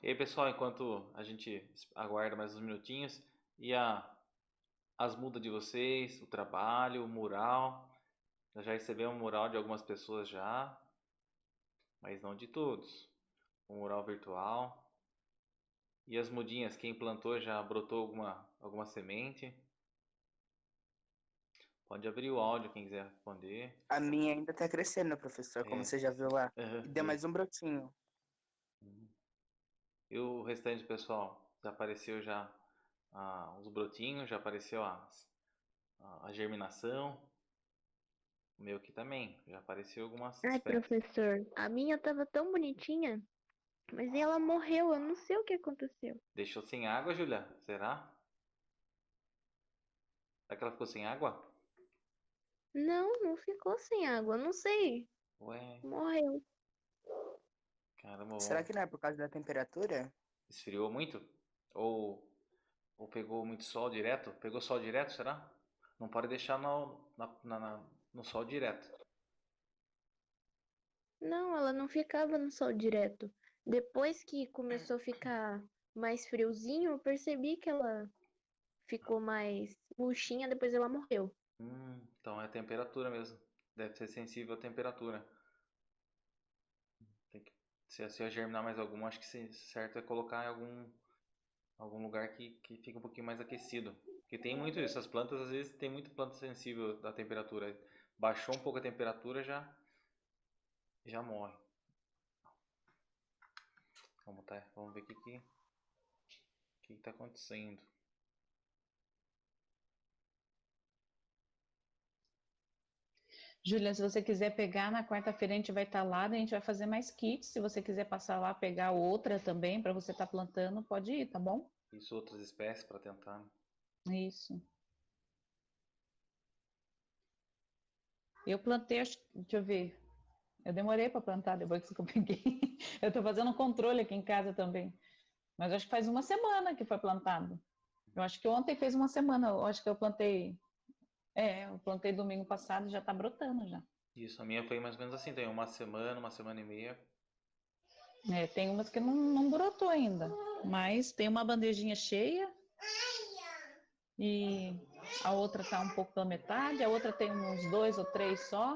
E aí, pessoal, enquanto a gente aguarda mais uns minutinhos, e as mudas de vocês, o trabalho, o mural. Nós já recebemos um mural de algumas pessoas já, mas não de todos. O mural virtual. E as mudinhas, quem plantou já brotou alguma semente? Pode abrir o áudio quem quiser responder. A minha ainda tá crescendo, professor, como É, você já viu lá. E deu vi. mais um brotinho. E o restante, pessoal, já apareceu já os brotinhos, já apareceu a germinação. O meu aqui também, já apareceu algumas Ai, espécies. professor, a minha tava tão bonitinha, mas ela morreu, eu não sei o que aconteceu. Deixou sem água, Julia? Será? Será que ela ficou sem água? Não, não ficou sem água, não sei. Ué, Morreu. caramba, Será que não é por causa da temperatura? esfriou muito? Ou, ou pegou muito sol direto? Pegou sol direto, será? Não pode deixar no sol direto. Não, ela não ficava no sol direto. Depois que começou a ficar mais friozinho, eu percebi que ela ficou mais murchinha, depois ela morreu. Então é temperatura mesmo. Deve ser sensível à temperatura. Tem que, se eu germinar mais alguma, acho que certo é colocar em algum lugar que fica um pouquinho mais aquecido. Porque tem muito isso, as plantas às vezes tem muito planta sensível da temperatura. Baixou um pouco a temperatura já morre. Vamos ver o que está acontecendo. Júlia, se você quiser pegar, na quarta-feira a gente vai estar lá, daí a gente vai fazer mais kits. Se você quiser passar lá, pegar outra também, para você estar plantando, pode ir, tá bom? Isso, outras espécies para tentar. Isso. Eu plantei, deixa eu ver. Eu demorei para plantar depois que eu peguei. Eu estou fazendo um controle aqui em casa também. Mas acho que faz uma semana que foi plantado. Eu acho que ontem fez uma semana. Eu acho que eu plantei. Eu plantei domingo passado e já está brotando já. Isso, a minha foi mais ou menos assim, tem uma semana e meia. Tem umas que não brotou ainda. Mas tem uma bandejinha cheia. E a outra está um pouco pela metade, a outra tem uns 2 ou 3 só,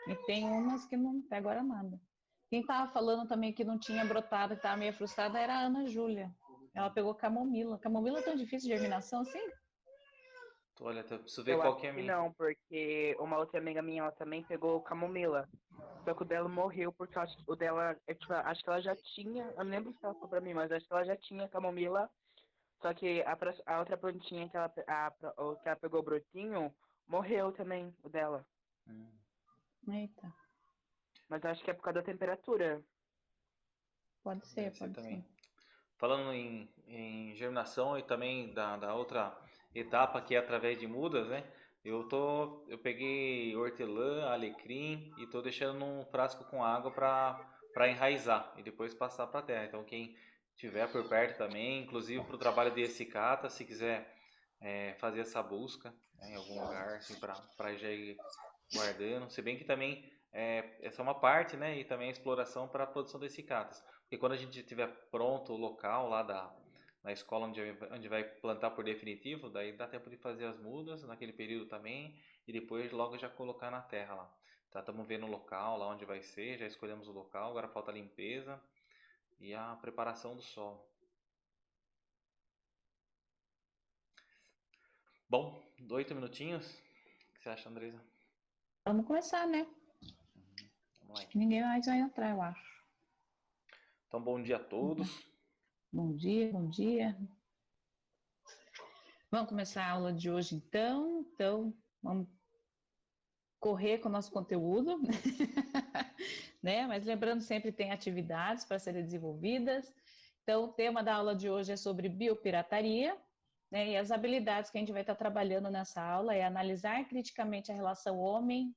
e tem umas que não até agora nada. Quem estava falando também que não tinha brotado, que estava meio frustrada, era a Ana Júlia. Ela pegou camomila. Camomila é tão difícil de germinação assim? Olha, eu preciso ver Eu qual acho que é a que minha. não, porque uma outra amiga minha, ela também pegou camomila. Só que o dela morreu, porque o dela, tipo, acho que ela já tinha, eu não lembro se ela ficou pra mim, mas acho que ela já tinha camomila. Só que a outra plantinha que ela pegou o brotinho, morreu também, o dela. Eita, Mas eu acho que é por causa da temperatura. pode ser, Deve ser pode ser. também. Falando em germinação e também da outra etapa que é através de mudas, né? Eu peguei hortelã, alecrim e estou deixando num frasco com água para enraizar e depois passar para a terra. Então quem tiver por perto também, inclusive para o trabalho de ecicata, se quiser fazer essa busca, né, em algum lugar assim, para já ir guardando. Se bem que também essa é uma parte, né? E também a exploração para a produção de ecicatas. Porque quando a gente tiver pronto o local lá na escola onde vai plantar por definitivo, daí dá tempo de fazer as mudas naquele período também e depois logo já colocar na terra lá. Tá, estamos vendo o local lá onde vai ser, já escolhemos o local, agora falta a limpeza e a preparação do solo. Bom, 8 minutinhos. O que você acha, Andresa? Vamos começar, né? Vamos lá. Acho que ninguém mais vai entrar, eu acho. Então, bom dia a todos. Bom dia, bom dia. Vamos começar a aula de hoje então. Então, vamos correr com o nosso conteúdo, né? Mas lembrando, sempre tem atividades para serem desenvolvidas. Então, o tema da aula de hoje é sobre biopirataria, né? E as habilidades que a gente vai estar trabalhando nessa aula é analisar criticamente a relação homem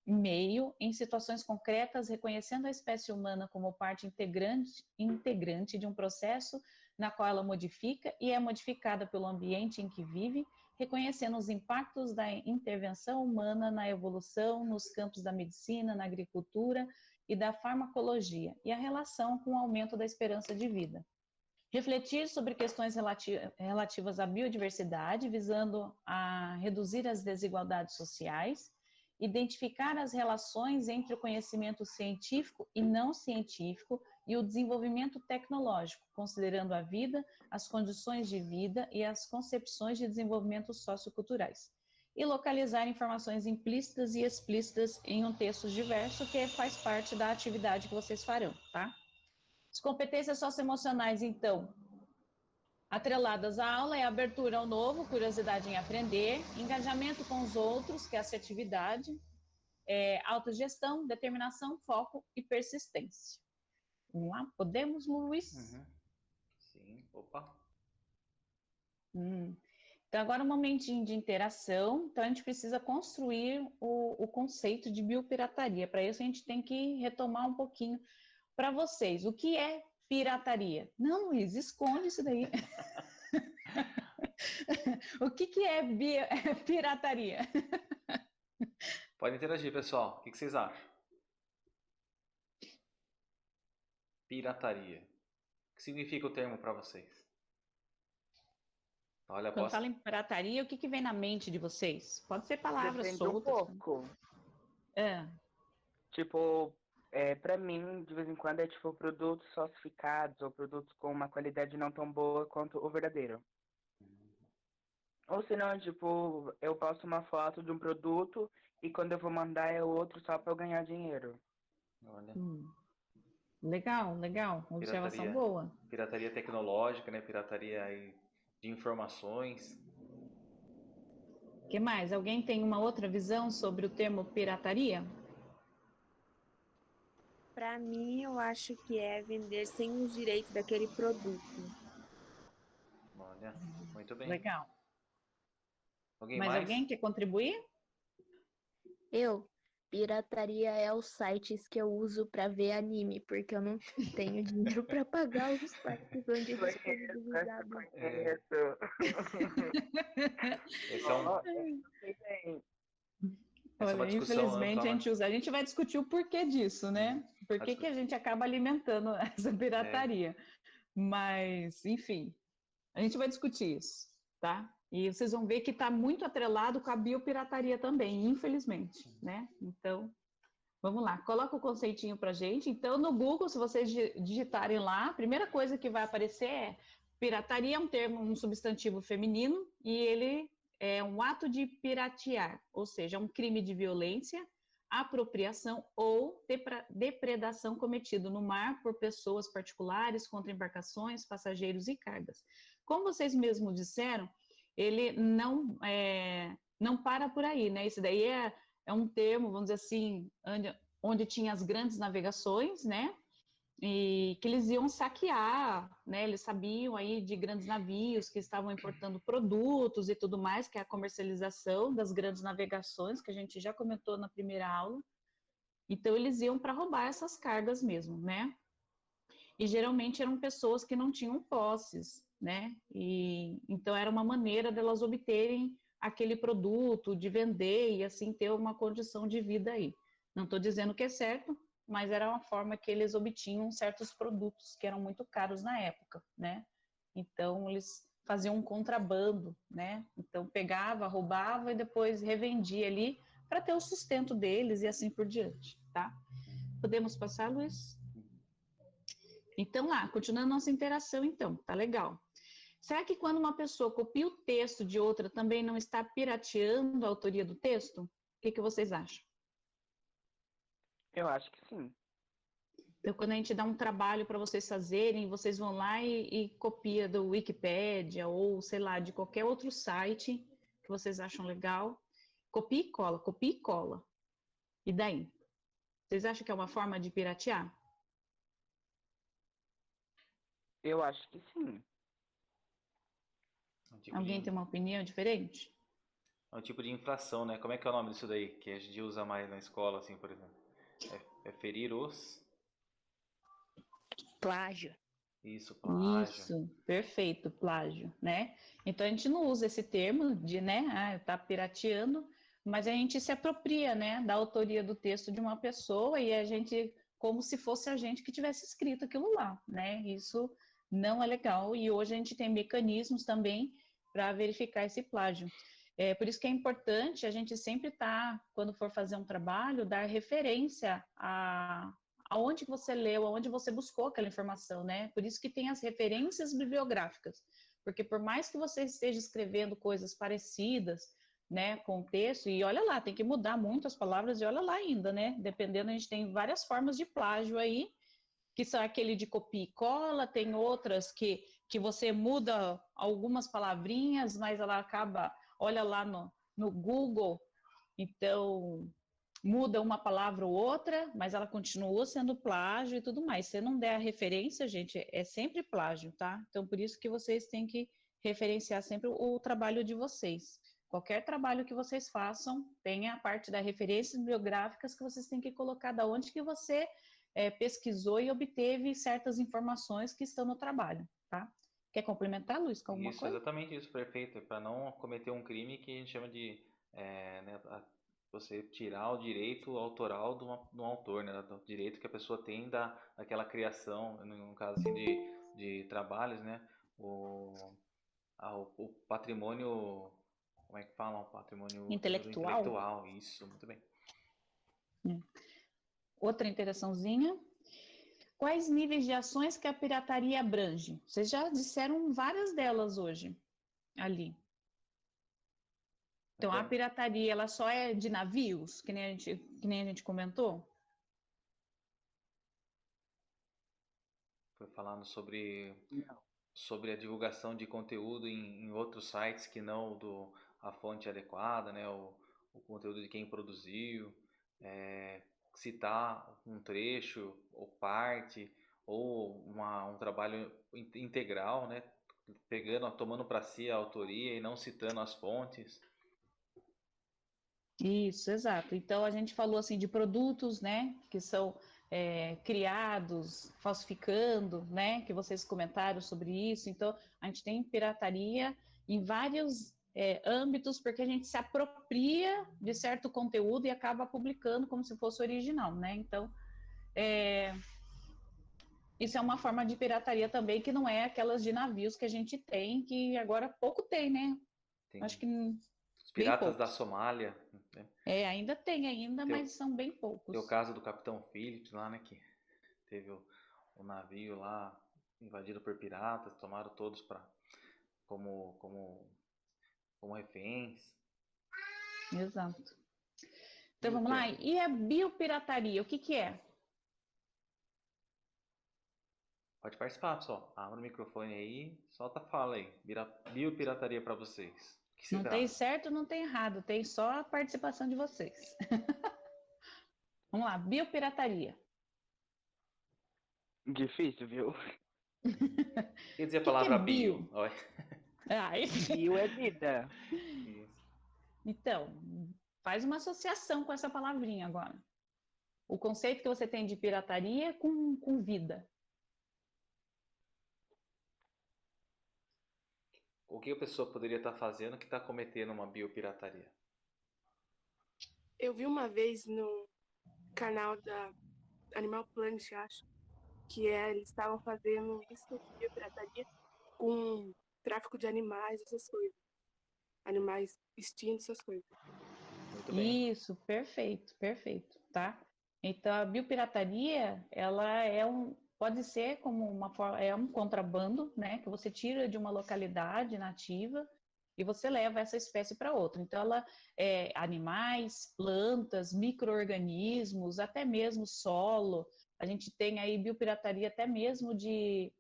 e meio em situações concretas, reconhecendo a espécie humana como parte integrante de um processo na qual ela modifica e é modificada pelo ambiente em que vive, reconhecendo os impactos da intervenção humana na evolução, nos campos da medicina, na agricultura e da farmacologia e a relação com o aumento da esperança de vida. Refletir sobre questões relativas à biodiversidade, visando a reduzir as desigualdades sociais, identificar as relações entre o conhecimento científico e não científico e o desenvolvimento tecnológico, considerando a vida, as condições de vida e as concepções de desenvolvimento socioculturais. E localizar informações implícitas e explícitas em um texto diverso, que faz parte da atividade que vocês farão, tá? As competências socioemocionais, então, atreladas à aula é abertura ao novo, curiosidade em aprender, engajamento com os outros, que é assertividade, autogestão, determinação, foco e persistência. Vamos lá? Podemos, Luiz? Sim, opa. Então, agora um momentinho de interação. Então, a gente precisa construir o conceito de biopirataria. Para isso, a gente tem que retomar um pouquinho para vocês. O que é pirataria? Não, Luiz, esconde isso daí. O que é pirataria? Pode interagir, pessoal. O que vocês acham? Pirataria. O que significa o termo para vocês? Olha, Quando fala em pirataria, o que vem na mente de vocês? Pode ser palavras Depende soltas. um pouco. Tipo, pra mim, de vez em quando, é tipo produtos falsificados ou produtos com uma qualidade não tão boa quanto o verdadeiro. Ou senão, tipo, eu posto uma foto de um produto e quando eu vou mandar é outro só pra eu ganhar dinheiro. Olha. Legal, legal. Observação boa. Pirataria tecnológica, né? Pirataria aí de informações. O que mais? Alguém tem uma outra visão sobre o termo pirataria? Para mim, eu acho que é vender sem os direitos daquele produto. Olha, muito bem. Legal. Mais? Alguém quer contribuir? Pirataria é os sites que eu uso para ver anime, porque eu não tenho dinheiro para pagar os sites onde é disponibilizado. Essa é uma discussão infelizmente ampla, a gente vai discutir o porquê disso, né? Por que a gente acaba alimentando essa pirataria? Mas, enfim, a gente vai discutir isso, tá? E vocês vão ver que está muito atrelado com a biopirataria também, infelizmente, né? Então, vamos lá, coloca o conceitinho pra gente. Então, no Google, se vocês digitarem lá, a primeira coisa que vai aparecer é pirataria é um termo, um substantivo feminino, e ele é um ato de piratear, ou seja, um crime de violência, apropriação ou depredação cometido no mar por pessoas particulares contra embarcações, passageiros e cargas. Como vocês mesmos disseram, ele não para por aí, né? Isso daí é um termo, vamos dizer assim, onde tinha as grandes navegações, né? E que eles iam saquear, né? Eles sabiam aí de grandes navios que estavam importando produtos e tudo mais, que é a comercialização das grandes navegações, que a gente já comentou na primeira aula. Então, eles iam para roubar essas cargas mesmo, né? E geralmente eram pessoas que não tinham posses, né? E então era uma maneira delas obterem aquele produto, de vender e assim ter uma condição de vida aí. Não estou dizendo que é certo, mas era uma forma que eles obtinham certos produtos que eram muito caros na época, né? Então eles faziam um contrabando, né? Então pegava, roubava e depois revendia ali para ter o sustento deles e assim por diante, tá? Podemos passar, Luiz? Então lá, continuando nossa interação então, tá legal. Será que quando uma pessoa copia o texto de outra também não está pirateando a autoria do texto? O que vocês acham? Eu acho que sim. Então, quando a gente dá um trabalho para vocês fazerem, vocês vão lá e copia do Wikipédia ou, sei lá, de qualquer outro site que vocês acham legal. Copia e cola, copia e cola. E daí? Vocês acham que é uma forma de piratear? Eu acho que sim. Alguém tem uma opinião diferente? É um tipo de infração, né? Como é que é o nome disso daí? Que a gente usa mais na escola, assim, por exemplo. É ferir os... Plágio. Isso, plágio. Isso, perfeito, plágio, né? Então a gente não usa esse termo de, né, tá pirateando, mas a gente se apropria, né, da autoria do texto de uma pessoa e a gente como se fosse a gente que tivesse escrito aquilo lá, né? Isso não é legal e hoje a gente tem mecanismos também para verificar esse plágio. Por isso que é importante a gente sempre quando for fazer um trabalho, dar referência aonde você leu, aonde você buscou aquela informação, né? Por isso que tem as referências bibliográficas, porque por mais que você esteja escrevendo coisas parecidas, né, com o texto, e olha lá, tem que mudar muito as palavras, e olha lá ainda, né? Dependendo, a gente tem várias formas de plágio aí, que são aquele de copia e cola, tem outras que você muda algumas palavrinhas, mas ela acaba, olha lá no Google, então muda uma palavra ou outra, mas ela continua sendo plágio e tudo mais. Se não der a referência, gente, é sempre plágio, tá? Então, por isso que vocês têm que referenciar sempre o trabalho de vocês. Qualquer trabalho que vocês façam, tem a parte das referências bibliográficas que vocês têm que colocar da onde que você pesquisou e obteve certas informações que estão no trabalho, tá? Quer complementar, Luiz, com alguma Isso, coisa? exatamente isso, perfeito. Para não cometer um crime que a gente chama de né, você tirar o direito autoral de um autor, né, do direito que a pessoa tem daquela criação, no caso assim, de trabalhos, né, o patrimônio, como é que fala? O patrimônio Intelectual. intelectual, isso, muito bem. Outra interaçãozinha. Quais níveis de ações que a pirataria abrange? Vocês já disseram várias delas hoje, ali. Então, a pirataria, ela só é de navios, que nem a gente comentou? Foi falando sobre a divulgação de conteúdo em outros sites que não a fonte adequada, né? O conteúdo de quem produziu, citar um trecho ou parte ou um trabalho integral, né? Tomando para si a autoria e não citando as fontes. Isso, exato. Então, a gente falou assim de produtos, né, que são criados, falsificando, né, que vocês comentaram sobre isso. Então, a gente tem pirataria em vários âmbitos, porque a gente se apropria de certo conteúdo e acaba publicando como se fosse original, né? Então, isso é uma forma de pirataria também, que não é aquelas de navios que a gente tem, que agora pouco tem, né? Tem Acho que os bem piratas da poucos. Somália, né? Ainda tem, mas são bem poucos. Tem o caso do Capitão Phillips lá, né, que teve o navio lá invadido por piratas, tomaram todos como reféns. Exato. Então vamos lá. E a biopirataria, o que é? Pode participar, pessoal. Abra o microfone aí, solta a fala aí. Biopirataria para vocês. O que se Não trata? tem certo, não tem errado, tem só a participação de vocês. Vamos lá, biopirataria. Difícil, viu? Quer dizer a Que palavra é bio? bio? Bio é vida. Então, faz uma associação com essa palavrinha agora. O conceito que você tem de pirataria com vida. O que a pessoa poderia estar fazendo que está cometendo uma biopirataria? Eu vi uma vez no canal da Animal Planet, acho, que eles estavam fazendo isso, biopirataria, com tráfico de animais, essas coisas. Animais extintos, essas coisas. Muito bem. Isso, perfeito, tá? Então, a biopirataria, ela pode ser como uma forma, é um contrabando, né, que você tira de uma localidade nativa e você leva essa espécie para outra. Então, ela animais, plantas, micro-organismos, até mesmo solo. A gente tem aí biopirataria até mesmo de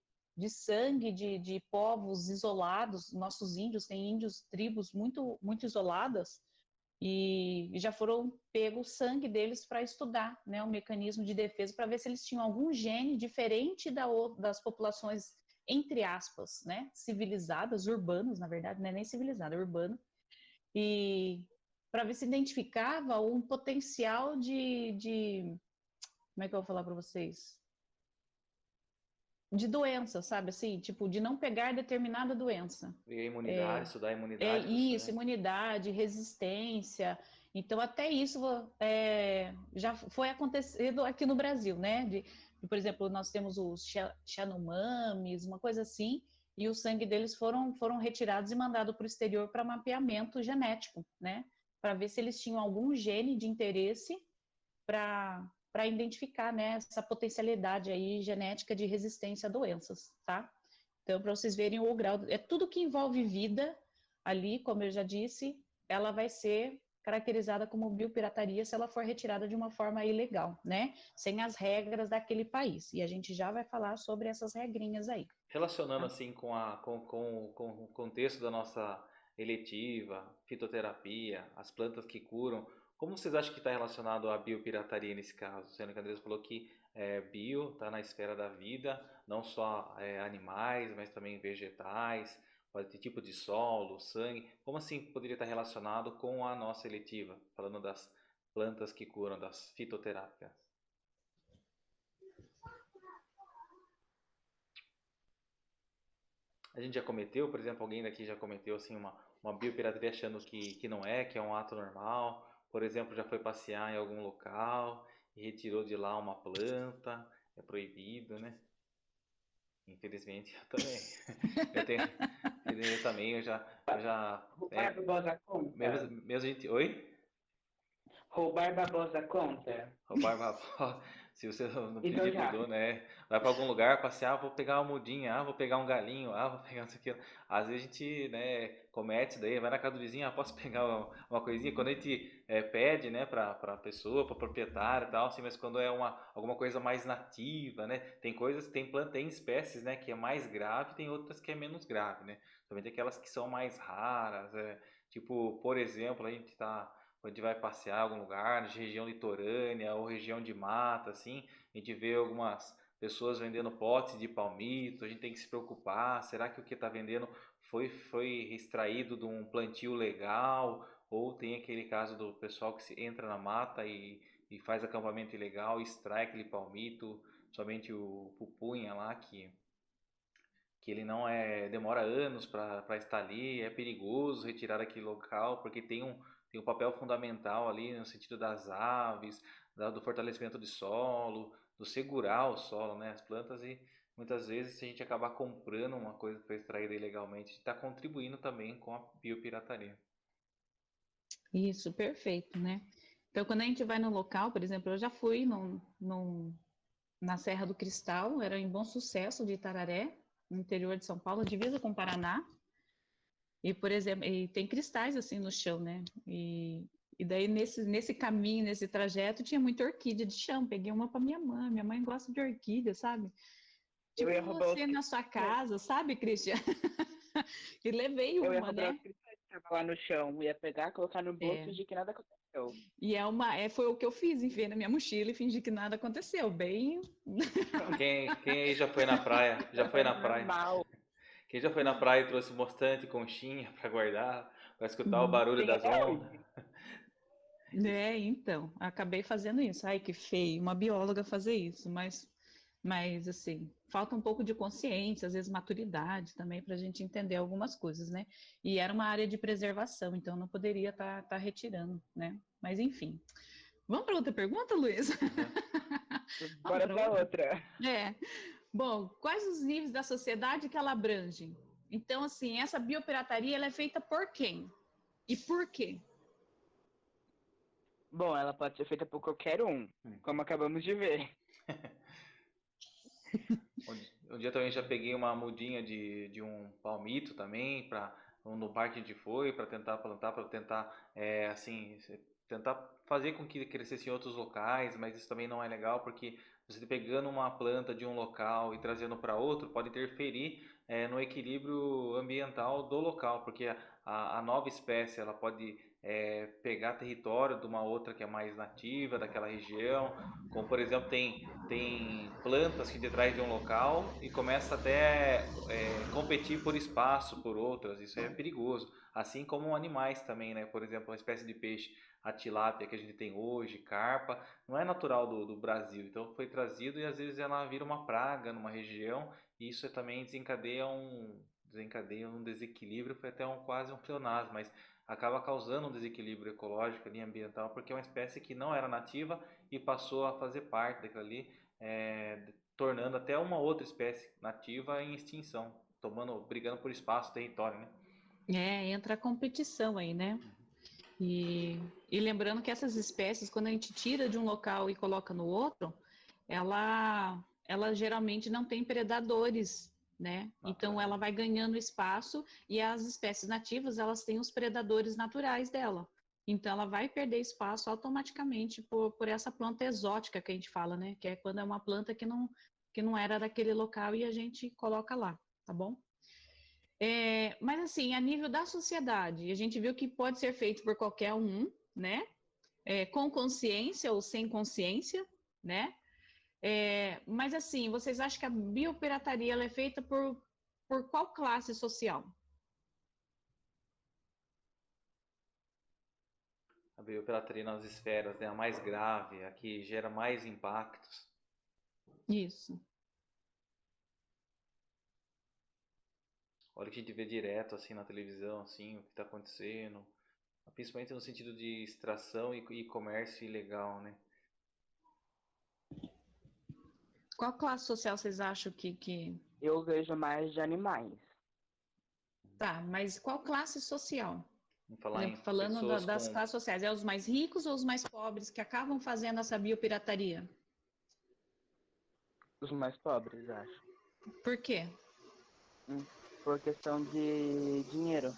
sangue de povos isolados. Nossos índios, tem índios, tribos muito, muito isoladas, e já foram pegos sangue deles para estudar, né, o mecanismo de defesa, para ver se eles tinham algum gene diferente das populações, entre aspas, né, civilizadas, urbanas, na verdade, não é nem civilizada, é urbana, e para ver se identificava um potencial como é que eu vou falar para vocês? De doença, sabe assim? Tipo, de não pegar determinada doença. E a imunidade, estudar a imunidade. Isso, imunidade, resistência. Então, até isso já foi acontecido aqui no Brasil, né? Por exemplo, nós temos os Yanomamis, uma coisa assim, e o sangue deles foram retirados e mandados para o exterior para mapeamento genético, né? Para ver se eles tinham algum gene de interesse para identificar, né, essa potencialidade aí genética de resistência a doenças, tá? Então, para vocês verem o grau, é tudo que envolve vida ali, como eu já disse, ela vai ser caracterizada como biopirataria se ela for retirada de uma forma ilegal, né? Sem as regras daquele país. E a gente já vai falar sobre essas regrinhas aí. Relacionando Tá? assim com o contexto da nossa eletiva, fitoterapia, as plantas que curam, como vocês acham que está relacionado à biopirataria nesse caso? Sendo que a Andressa falou que bio está na esfera da vida, não só animais, mas também vegetais, pode ter tipo de solo, sangue. Como assim poderia estar relacionado com a nossa eletiva, falando das plantas que curam, das fitoterápicas? A gente já cometeu, por exemplo, alguém daqui já cometeu assim uma biopirataria achando que não é, que é um ato normal. Por exemplo, já foi passear em algum local e retirou de lá uma planta, é proibido, né? Infelizmente, eu também. Eu tenho, eu também, Roubar babosa conta? mesmo gente, oi? Roubar babosa conta? Roubar uma se você não Então pedir pro já. dono, vai para algum lugar passear, vou pegar uma mudinha, vou pegar um galinho, vou pegar não sei o que. Às vezes a gente, né, comete isso daí, vai na casa do vizinho, posso pegar uma coisinha? Quando a gente pede, né, para pessoa, para proprietário e tal, assim, mas quando é alguma coisa mais nativa, né, tem coisas, tem planta, tem espécies, né, que é mais grave, tem outras que é menos grave, né. Também tem aquelas que são mais raras, tipo, por exemplo, quando a gente vai passear em algum lugar, região litorânea ou região de mata, assim, a gente vê algumas pessoas vendendo potes de palmito, a gente tem que se preocupar, será que o que está vendendo foi extraído de um plantio legal? Ou tem aquele caso do pessoal que entra na mata e faz acampamento ilegal, extrai aquele palmito, somente o pupunha lá, que ele não demora anos para estar ali, é perigoso retirar daquele local, porque tem um papel fundamental ali no sentido das aves, do fortalecimento do solo, do segurar o solo, né, as plantas, e muitas vezes se a gente acabar comprando uma coisa que foi extraída ilegalmente, a gente está contribuindo também com a biopirataria. Isso, perfeito, né? Então, quando a gente vai no local, por exemplo, eu já fui na Serra do Cristal, era em Bom Sucesso de Itararé, no interior de São Paulo, divisa com o Paraná. E, por exemplo, e tem cristais assim no chão, né? E daí nesse caminho, nesse trajeto, tinha muita orquídea de chão. Peguei uma para minha mãe. Minha mãe gosta de orquídea, sabe? Eu ia Tipo roubar os você na sua cristais. casa, sabe, Cristian? E levei Eu ia uma, roubar né? os cristais que estavam lá no chão. Ia pegar, colocar no bolso e É. fingir que nada aconteceu. E foi o que eu fiz, enfiei na minha mochila e fingi que nada aconteceu. Bem. Quem aí já foi na praia? Já foi na praia? Normal. Quem já foi na praia e trouxe bastante conchinha para guardar, para escutar o barulho Tem das até ondas? hoje. Então, acabei fazendo isso. Ai, que feio, uma bióloga fazer isso, mas assim, falta um pouco de consciência, às vezes maturidade também para a gente entender algumas coisas, né? E era uma área de preservação, então não poderia estar retirando, né? Mas enfim. Vamos para outra pergunta, Luiz? Vamos Bora para pra outra? outra. É. Bom, quais os níveis da sociedade que ela abrange? Então, assim, essa biopirataria ela é feita por quem? E por quê? Bom, ela pode ser feita por qualquer um, como acabamos de ver. Um dia também já peguei uma mudinha de um palmito também, no parque a gente foi, para tentar plantar, para tentar, assim, tentar fazer com que crescesse em outros locais, mas isso também não é legal, porque você pegando uma planta de um local e trazendo para outro, pode interferir, no equilíbrio ambiental do local, porque a nova espécie, ela pode pegar território de uma outra que é mais nativa daquela região, como por exemplo tem plantas que de trás de um local e começa até competir por espaço por outras, isso é perigoso, assim como animais também, né? Por exemplo, uma espécie de peixe, a tilápia que a gente tem hoje, carpa, não é natural do Brasil, então foi trazido e às vezes ela vira uma praga numa região e isso também desencadeia desencadeia um desequilíbrio, foi até quase um pleonasmo, mas acaba causando um desequilíbrio ecológico ali, ambiental, porque é uma espécie que não era nativa e passou a fazer parte daquilo ali, tornando até uma outra espécie nativa em extinção, brigando por espaço, território, né? Entra a competição aí, né? E lembrando que essas espécies, quando a gente tira de um local e coloca no outro, ela geralmente não tem predadores, né? Então ela vai ganhando espaço e as espécies nativas, elas têm os predadores naturais dela. Então ela vai perder espaço automaticamente por essa planta exótica que a gente fala, né? Que é quando é uma planta que não era daquele local e a gente coloca lá, tá bom? Mas assim, a nível da sociedade, a gente viu que pode ser feito por qualquer um, né? Com consciência ou sem consciência, né? Mas assim, vocês acham que a biopirataria ela é feita por qual classe social? A biopirataria nas esferas, né, a mais grave, a que gera mais impactos. Isso. Olha o que a gente vê direto assim na televisão, assim, o que está acontecendo, principalmente no sentido de extração e comércio ilegal, né? Qual classe social vocês acham que... Eu vejo mais de animais. Tá, mas qual classe social? Vamos Por falar em exemplo, falando pessoas das com... classes sociais, é os mais ricos ou os mais pobres que acabam fazendo essa biopirataria? Os mais pobres, acho. Por quê? Por questão de dinheiro.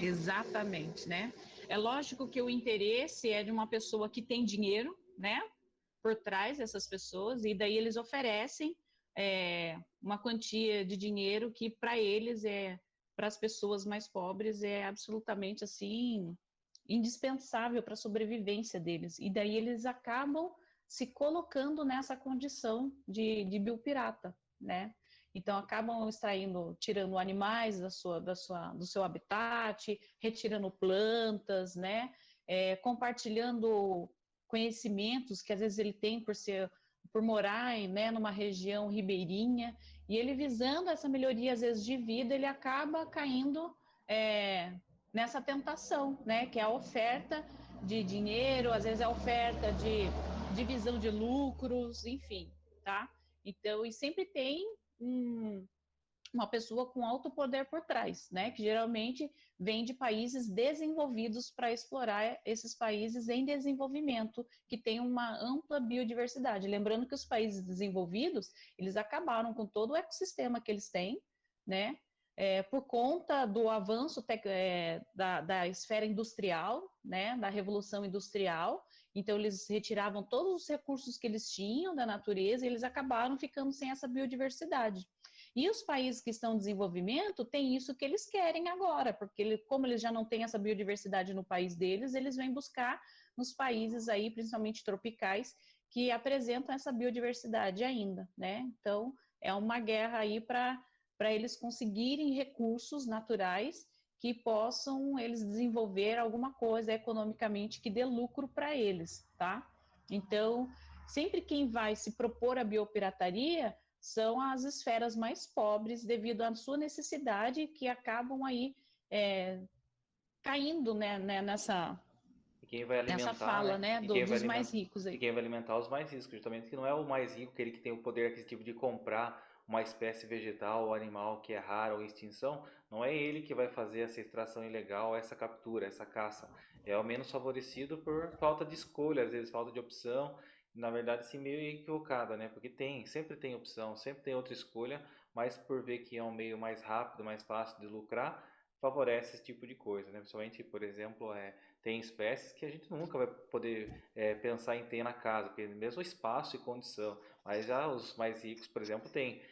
Exatamente, né? É lógico que o interesse é de uma pessoa que tem dinheiro, né? Por trás dessas pessoas, e daí eles oferecem uma quantia de dinheiro que para eles para as pessoas mais pobres é absolutamente assim indispensável para a sobrevivência deles. E daí eles acabam se colocando nessa condição de biopirata, né? Então acabam tirando animais do seu habitat, retirando plantas, né? Compartilhando conhecimentos que às vezes ele tem por morar né, numa região ribeirinha, e ele visando essa melhoria às vezes de vida, ele acaba caindo nessa tentação, né? Que é a oferta de dinheiro, às vezes a oferta de divisão de lucros, enfim, tá? Então, e sempre tem uma pessoa com alto poder por trás, né? Que geralmente vem de países desenvolvidos para explorar esses países em desenvolvimento, que tem uma ampla biodiversidade. Lembrando que os países desenvolvidos, eles acabaram com todo o ecossistema que eles têm, né? Por conta do avanço da esfera industrial, né? Da revolução industrial. Então, eles retiravam todos os recursos que eles tinham da natureza e eles acabaram ficando sem essa biodiversidade. E os países que estão em desenvolvimento têm isso que eles querem agora, porque como eles já não têm essa biodiversidade no país deles, eles vêm buscar nos países aí, principalmente tropicais, que apresentam essa biodiversidade ainda, né? Então, é uma guerra aí para eles conseguirem recursos naturais que possam eles desenvolver alguma coisa economicamente que dê lucro para eles, tá? Então, sempre quem vai se propor a biopirataria são as esferas mais pobres devido à sua necessidade que acabam aí caindo né, nessa fala, né, dos mais ricos aí. E quem vai alimentar os mais ricos, justamente que não é o mais rico, aquele que tem o poder aquisitivo de comprar uma espécie vegetal ou animal que é rara ou em extinção, não é ele que vai fazer essa extração ilegal, essa captura, essa caça. É o menos favorecido por falta de escolha, às vezes falta de opção, na verdade assim meio equivocada, né? Porque sempre tem opção, sempre tem outra escolha, mas por ver que é um meio mais rápido, mais fácil de lucrar, favorece esse tipo de coisa, né? Principalmente, por exemplo, tem espécies que a gente nunca vai poder pensar em ter na casa, porque mesmo espaço e condição. Mas já os mais ricos, por exemplo, tem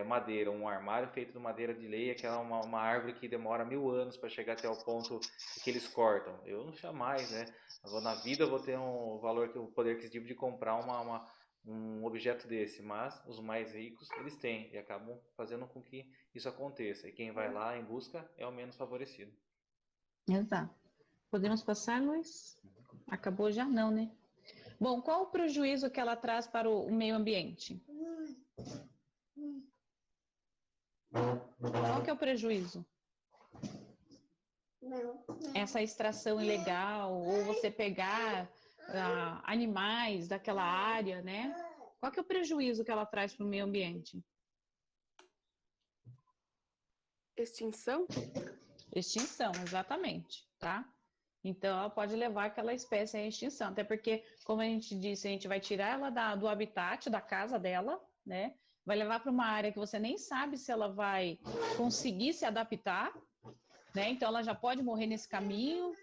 madeira, um armário feito de madeira de leia, que é uma árvore que demora 1000 anos para chegar até o ponto que eles cortam. Eu não jamais, né? Na vida eu vou ter um valor, o poder aquisitivo de comprar um objeto desse, mas os mais ricos eles têm e acabam fazendo com que isso aconteça. E quem vai lá em busca é o menos favorecido. Exato. Podemos passar, Luiz? Acabou já? Não, né? Bom, qual o prejuízo que ela traz para o meio ambiente? Qual que é o prejuízo? Essa extração ilegal, ou você pegar animais daquela área, né? Qual que é o prejuízo que ela traz para o meio ambiente? Extinção? Extinção, exatamente, tá? Então, ela pode levar aquela espécie à extinção, até porque, como a gente disse, a gente vai tirar ela do habitat, da casa dela, né? Vai levar para uma área que você nem sabe se ela vai conseguir se adaptar, né? Então, ela já pode morrer nesse caminho.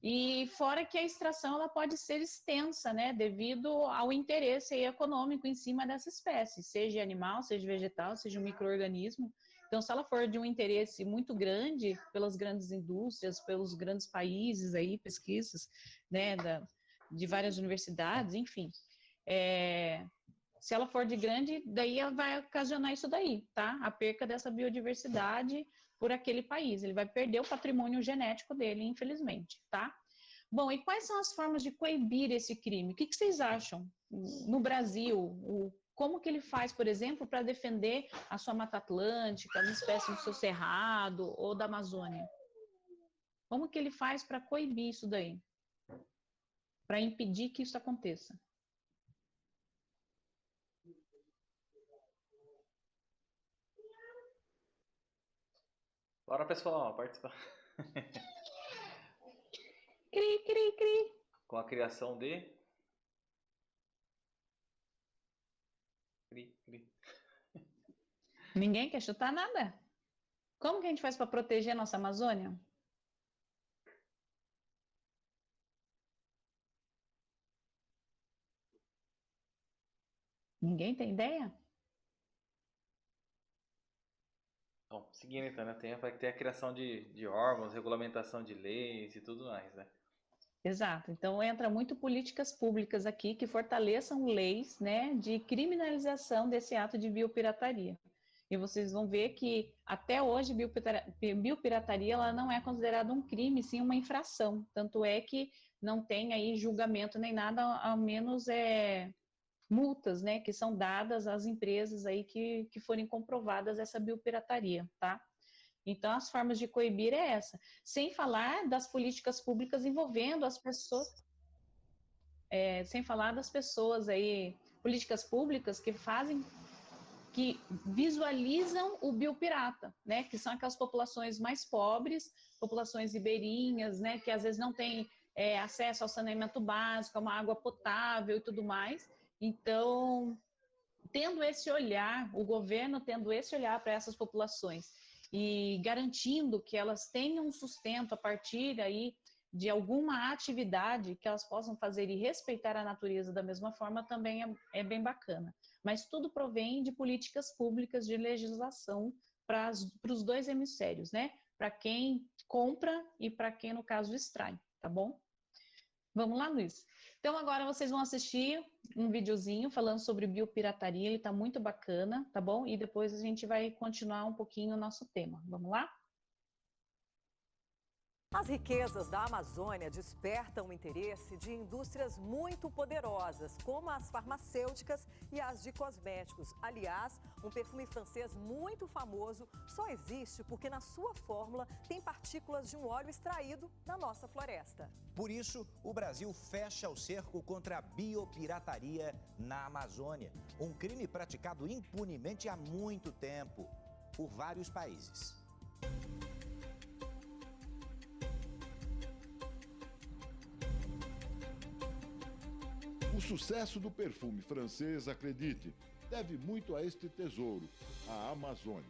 E fora que a extração ela pode ser extensa, né? Devido ao interesse econômico em cima dessa espécie, seja animal, seja vegetal, seja um micro-organismo. Então, se ela for de um interesse muito grande pelas grandes indústrias, pelos grandes países aí, pesquisas, né, de várias universidades, enfim, se ela for de grande, daí ela vai ocasionar isso daí, tá? A perca dessa biodiversidade por aquele país. Ele vai perder o patrimônio genético dele, infelizmente, tá? Bom, e quais são as formas de coibir esse crime? O que vocês acham no Brasil? Como que ele faz, por exemplo, para defender a sua Mata Atlântica, as espécies do seu Cerrado ou da Amazônia? Como que ele faz para coibir isso daí? Para impedir que isso aconteça? Bora, pessoal, participar. Cri, cri, cri. Com a criação de... Cri, cri. Ninguém quer chutar nada? Como que a gente faz para proteger a nossa Amazônia? Ninguém tem ideia? Bom, seguindo então, né? Vai ter a criação de órgãos, regulamentação de leis e tudo mais, né? Exato. Então entra muito políticas públicas aqui que fortaleçam leis, né, de criminalização desse ato de biopirataria. E vocês vão ver que até hoje biopirataria ela não é considerada um crime, sim uma infração. Tanto é que não tem aí julgamento nem nada, ao menos multas, né, que são dadas às empresas aí que forem comprovadas essa biopirataria, tá? Então, as formas de coibir é essa. Sem falar das políticas públicas envolvendo as pessoas, sem falar das pessoas aí, políticas públicas que visualizam o biopirata, né? Que são aquelas populações mais pobres, populações ribeirinhas, né? Que às vezes não têm acesso ao saneamento básico, a uma água potável e tudo mais. Então, tendo esse olhar, o governo tendo esse olhar para essas populações e garantindo que elas tenham um sustento a partir aí de alguma atividade que elas possam fazer e respeitar a natureza da mesma forma também é bem bacana. Mas tudo provém de políticas públicas de legislação para os dois hemisférios, né? Para quem compra e para quem, no caso, extrai, tá bom? Vamos lá, Luiz. Então, agora vocês vão assistir um videozinho falando sobre biopirataria, ele está muito bacana, tá bom? E depois a gente vai continuar um pouquinho o nosso tema. Vamos lá? As riquezas da Amazônia despertam o interesse de indústrias muito poderosas, como as farmacêuticas e as de cosméticos. Aliás, um perfume francês muito famoso só existe porque na sua fórmula tem partículas de um óleo extraído da nossa floresta. Por isso, o Brasil fecha o cerco contra a biopirataria na Amazônia, um crime praticado impunemente há muito tempo por vários países. O sucesso do perfume francês, acredite, deve muito a este tesouro, a Amazônia.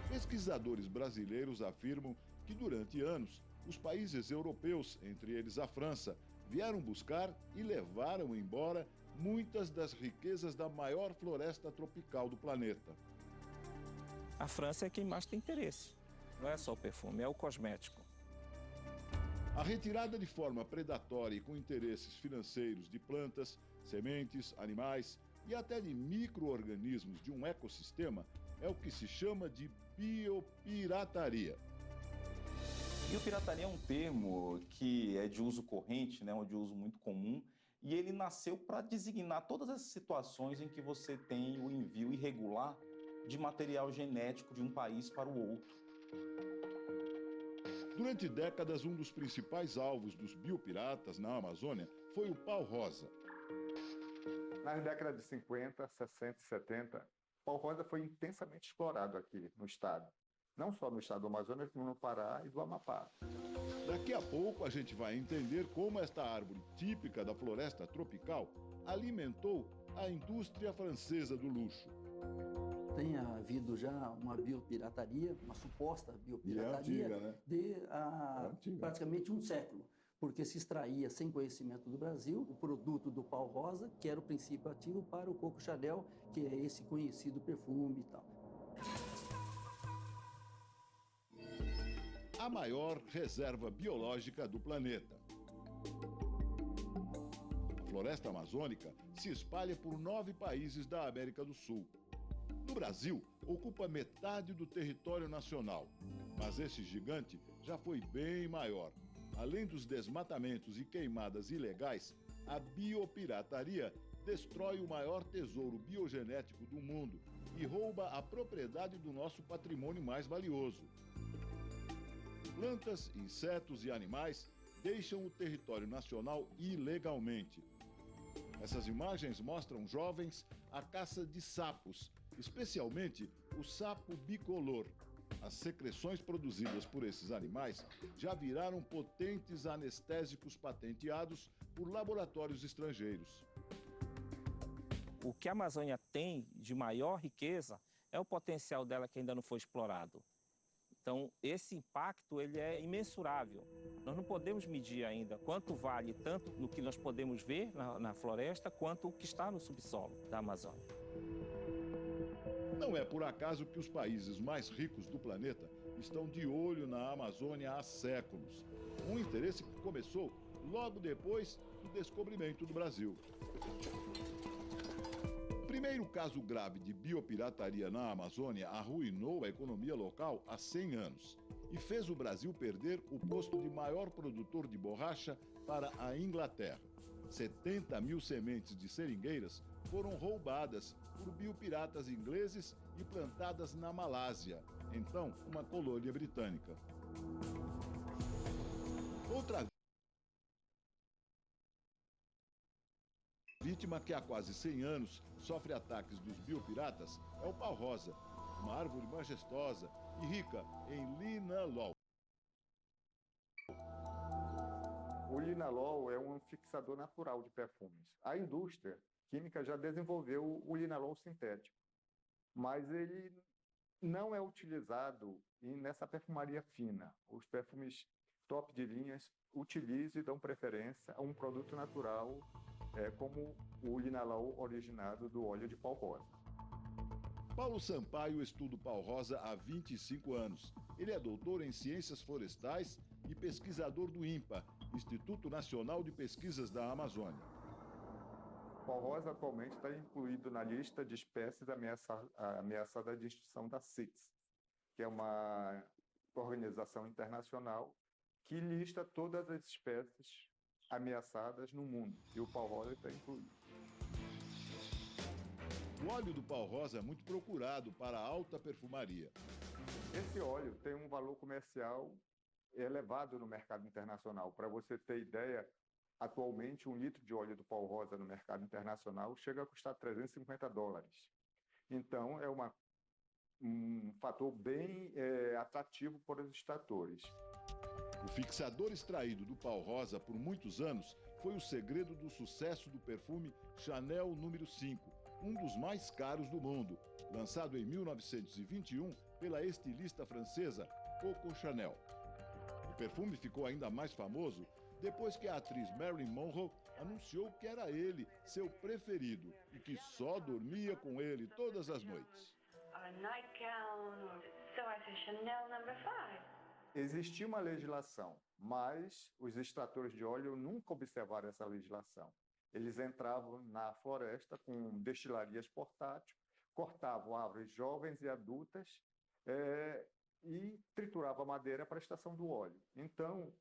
Pesquisadores brasileiros afirmam que durante anos, os países europeus, entre eles a França, vieram buscar e levaram embora muitas das riquezas da maior floresta tropical do planeta. A França é quem mais tem interesse. Não é só o perfume, é o cosmético. A retirada de forma predatória e com interesses financeiros de plantas, sementes, animais e até de micro-organismos de um ecossistema é o que se chama de biopirataria. Biopirataria é um termo que é de uso corrente, né, de uso muito comum, e ele nasceu para designar todas essas situações em que você tem o envio irregular de material genético de um país para o outro. Durante décadas, um dos principais alvos dos biopiratas na Amazônia foi o pau-rosa. Nas décadas de 50, 60 e 70, o pau-rosa foi intensamente explorado aqui no estado. Não só no estado do Amazonas, como no Pará e do Amapá. Daqui a pouco a gente vai entender como esta árvore típica da floresta tropical alimentou a indústria francesa do luxo. Tem havido já uma biopirataria, uma suposta biopirataria, antiga, né? Praticamente um século, porque se extraía, sem conhecimento do Brasil, o produto do pau-rosa, que era o princípio ativo para o Coco Chanel, que é esse conhecido perfume e tal. A maior reserva biológica do planeta. A floresta amazônica se espalha por 9 países da América do Sul. No Brasil, ocupa metade do território nacional, mas esse gigante já foi bem maior. Além dos desmatamentos e queimadas ilegais, a biopirataria destrói o maior tesouro biogenético do mundo e rouba a propriedade do nosso patrimônio mais valioso. Plantas, insetos e animais deixam o território nacional ilegalmente. Essas imagens mostram jovens à caça de sapos, especialmente o sapo bicolor. As secreções produzidas por esses animais já viraram potentes anestésicos patenteados por laboratórios estrangeiros. O que a Amazônia tem de maior riqueza é o potencial dela que ainda não foi explorado. Então, esse impacto ele é imensurável. Nós não podemos medir ainda quanto vale tanto no que nós podemos ver na floresta, quanto o que está no subsolo da Amazônia. Não é por acaso que os países mais ricos do planeta estão de olho na Amazônia há séculos. Um interesse que começou logo depois do descobrimento do Brasil. O primeiro caso grave de biopirataria na Amazônia arruinou a economia local há 100 anos e fez o Brasil perder o posto de maior produtor de borracha para a Inglaterra. 70 mil sementes de seringueiras foram roubadas por biopiratas ingleses e plantadas na Malásia, então uma colônia britânica. Outra vítima que há quase 100 anos sofre ataques dos biopiratas é o pau-rosa, uma árvore majestosa e rica em linalol. O linalol é um fixador natural de perfumes. A indústria química já desenvolveu o linalol sintético, mas ele não é utilizado nessa perfumaria fina. Os perfumes top de linhas utilizam e dão preferência a um produto natural como o linalol originado do óleo de pau-rosa. Paulo Sampaio estuda o pau-rosa há 25 anos. Ele é doutor em ciências florestais e pesquisador do INPA, Instituto Nacional de Pesquisas da Amazônia. O pau-rosa atualmente está incluído na lista de espécies ameaçadas de extinção da CITES, que é uma organização internacional que lista todas as espécies ameaçadas no mundo, e o pau-rosa está incluído. O óleo do pau-rosa é muito procurado para a alta perfumaria. Esse óleo tem um valor comercial elevado no mercado internacional. Para você ter ideia, atualmente, 1 litro de óleo do pau-rosa no mercado internacional chega a custar $350. Então, é um fator bem atrativo para os extratores. O fixador extraído do pau-rosa por muitos anos foi o segredo do sucesso do perfume Chanel número 5, um dos mais caros do mundo, lançado em 1921 pela estilista francesa Coco Chanel. O perfume ficou ainda mais famoso depois que a atriz Marilyn Monroe anunciou que era ele, seu preferido, e que só dormia com ele todas as noites. Existia uma legislação, mas os extratores de óleo nunca observaram essa legislação. Eles entravam na floresta com destilarias portáteis, cortavam árvores jovens e adultas e trituravam a madeira para a extração do óleo. Então,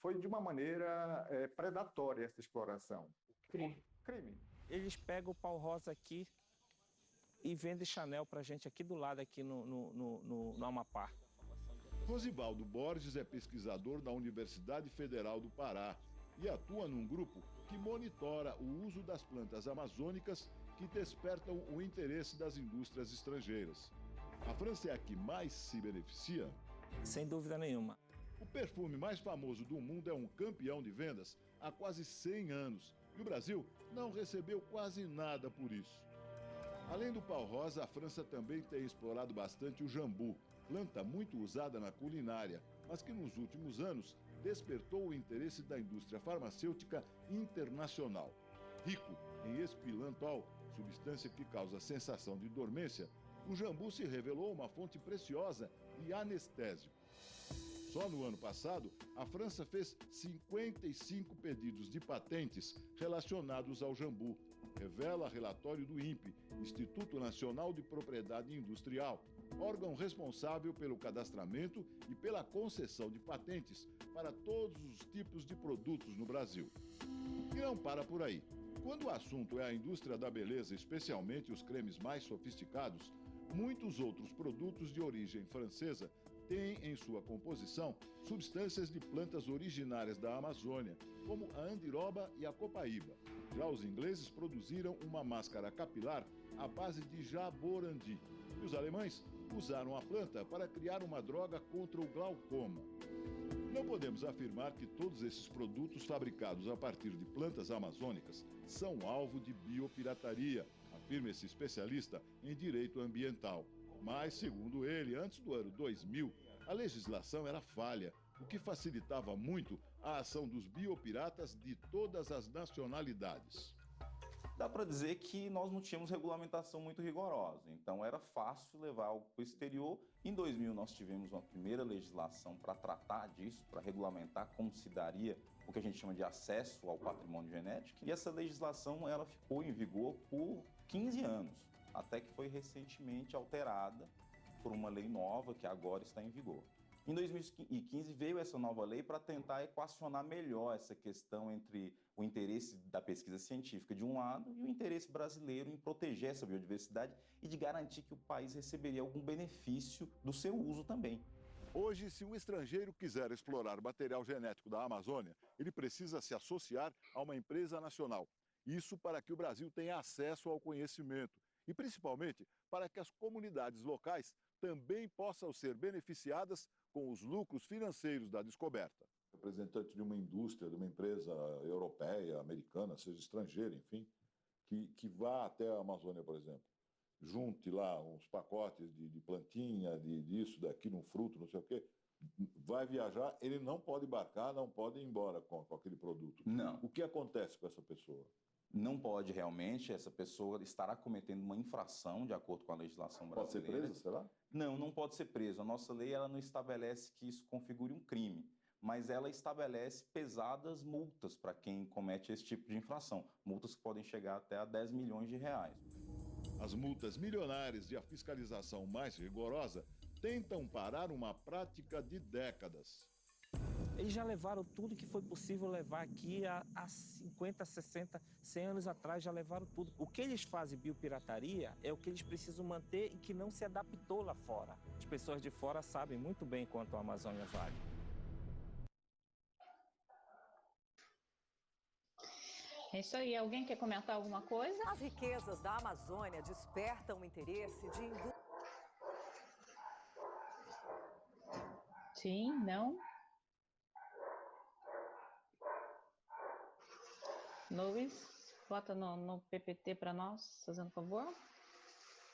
foi de uma maneira predatória essa exploração. Crime. Eles pegam o pau-rosa aqui e vende Chanel para a gente aqui do lado, aqui no Amapá. Rosivaldo Borges é pesquisador da Universidade Federal do Pará e atua num grupo que monitora o uso das plantas amazônicas que despertam o interesse das indústrias estrangeiras. A França é a que mais se beneficia? Sem dúvida nenhuma. O perfume mais famoso do mundo é um campeão de vendas há quase 100 anos e o Brasil não recebeu quase nada por isso. Além do pau rosa, a França também tem explorado bastante o jambu, planta muito usada na culinária, mas que nos últimos anos despertou o interesse da indústria farmacêutica internacional. Rico em espilantol, substância que causa sensação de dormência, o jambu se revelou uma fonte preciosa de anestésico. Só no ano passado, a França fez 55 pedidos de patentes relacionados ao jambu, revela relatório do INPE, Instituto Nacional de Propriedade Industrial, órgão responsável pelo cadastramento e pela concessão de patentes para todos os tipos de produtos no Brasil. E não para por aí. Quando o assunto é a indústria da beleza, especialmente os cremes mais sofisticados, muitos outros produtos de origem francesa têm em sua composição substâncias de plantas originárias da Amazônia, como a andiroba e a copaíba. Já os ingleses produziram uma máscara capilar à base de jaborandi. E os alemães usaram a planta para criar uma droga contra o glaucoma. Não podemos afirmar que todos esses produtos fabricados a partir de plantas amazônicas são alvo de biopirataria, afirma esse especialista em direito ambiental. Mas, segundo ele, antes do ano 2000, a legislação era falha, o que facilitava muito a ação dos biopiratas de todas as nacionalidades. Dá para dizer que nós não tínhamos regulamentação muito rigorosa, então era fácil levar algo para o exterior. Em 2000 nós tivemos uma primeira legislação para tratar disso, para regulamentar como se daria o que a gente chama de acesso ao patrimônio genético, e essa legislação ela ficou em vigor por 15 anos, até que foi recentemente alterada por uma lei nova que agora está em vigor. Em 2015 veio essa nova lei para tentar equacionar melhor essa questão entre o interesse da pesquisa científica de um lado e o interesse brasileiro em proteger essa biodiversidade e de garantir que o país receberia algum benefício do seu uso também. Hoje, se um estrangeiro quiser explorar material genético da Amazônia, ele precisa se associar a uma empresa nacional. Isso para que o Brasil tenha acesso ao conhecimento e, principalmente, para que as comunidades locais também possam ser beneficiadas com os lucros financeiros da descoberta. Representante de uma indústria, de uma empresa europeia, americana, seja estrangeira, enfim, que vá até a Amazônia, por exemplo, junte lá uns pacotes de plantinha, disso, daquilo, um fruto, não sei o quê, vai viajar, ele não pode embarcar, não pode ir embora com aquele produto. Não. O que acontece com essa pessoa? Não pode realmente, essa pessoa estará cometendo uma infração de acordo com a legislação brasileira. Pode ser presa, será? Não, não pode ser preso. A nossa lei ela não estabelece que isso configure um crime, mas ela estabelece pesadas multas para quem comete esse tipo de infração. Multas que podem chegar até a 10 milhões de reais. As multas milionárias e a fiscalização mais rigorosa tentam parar uma prática de décadas. Eles já levaram tudo que foi possível levar aqui há 50, 60, 100 anos atrás, já levaram tudo. O que eles fazem biopirataria é o que eles precisam manter e que não se adaptou lá fora. As pessoas de fora sabem muito bem quanto a Amazônia vale. É isso aí. Alguém quer comentar alguma coisa? As riquezas da Amazônia despertam o interesse de indústrias. Sim, não? Luiz, bota no PPT para nós, fazendo favor.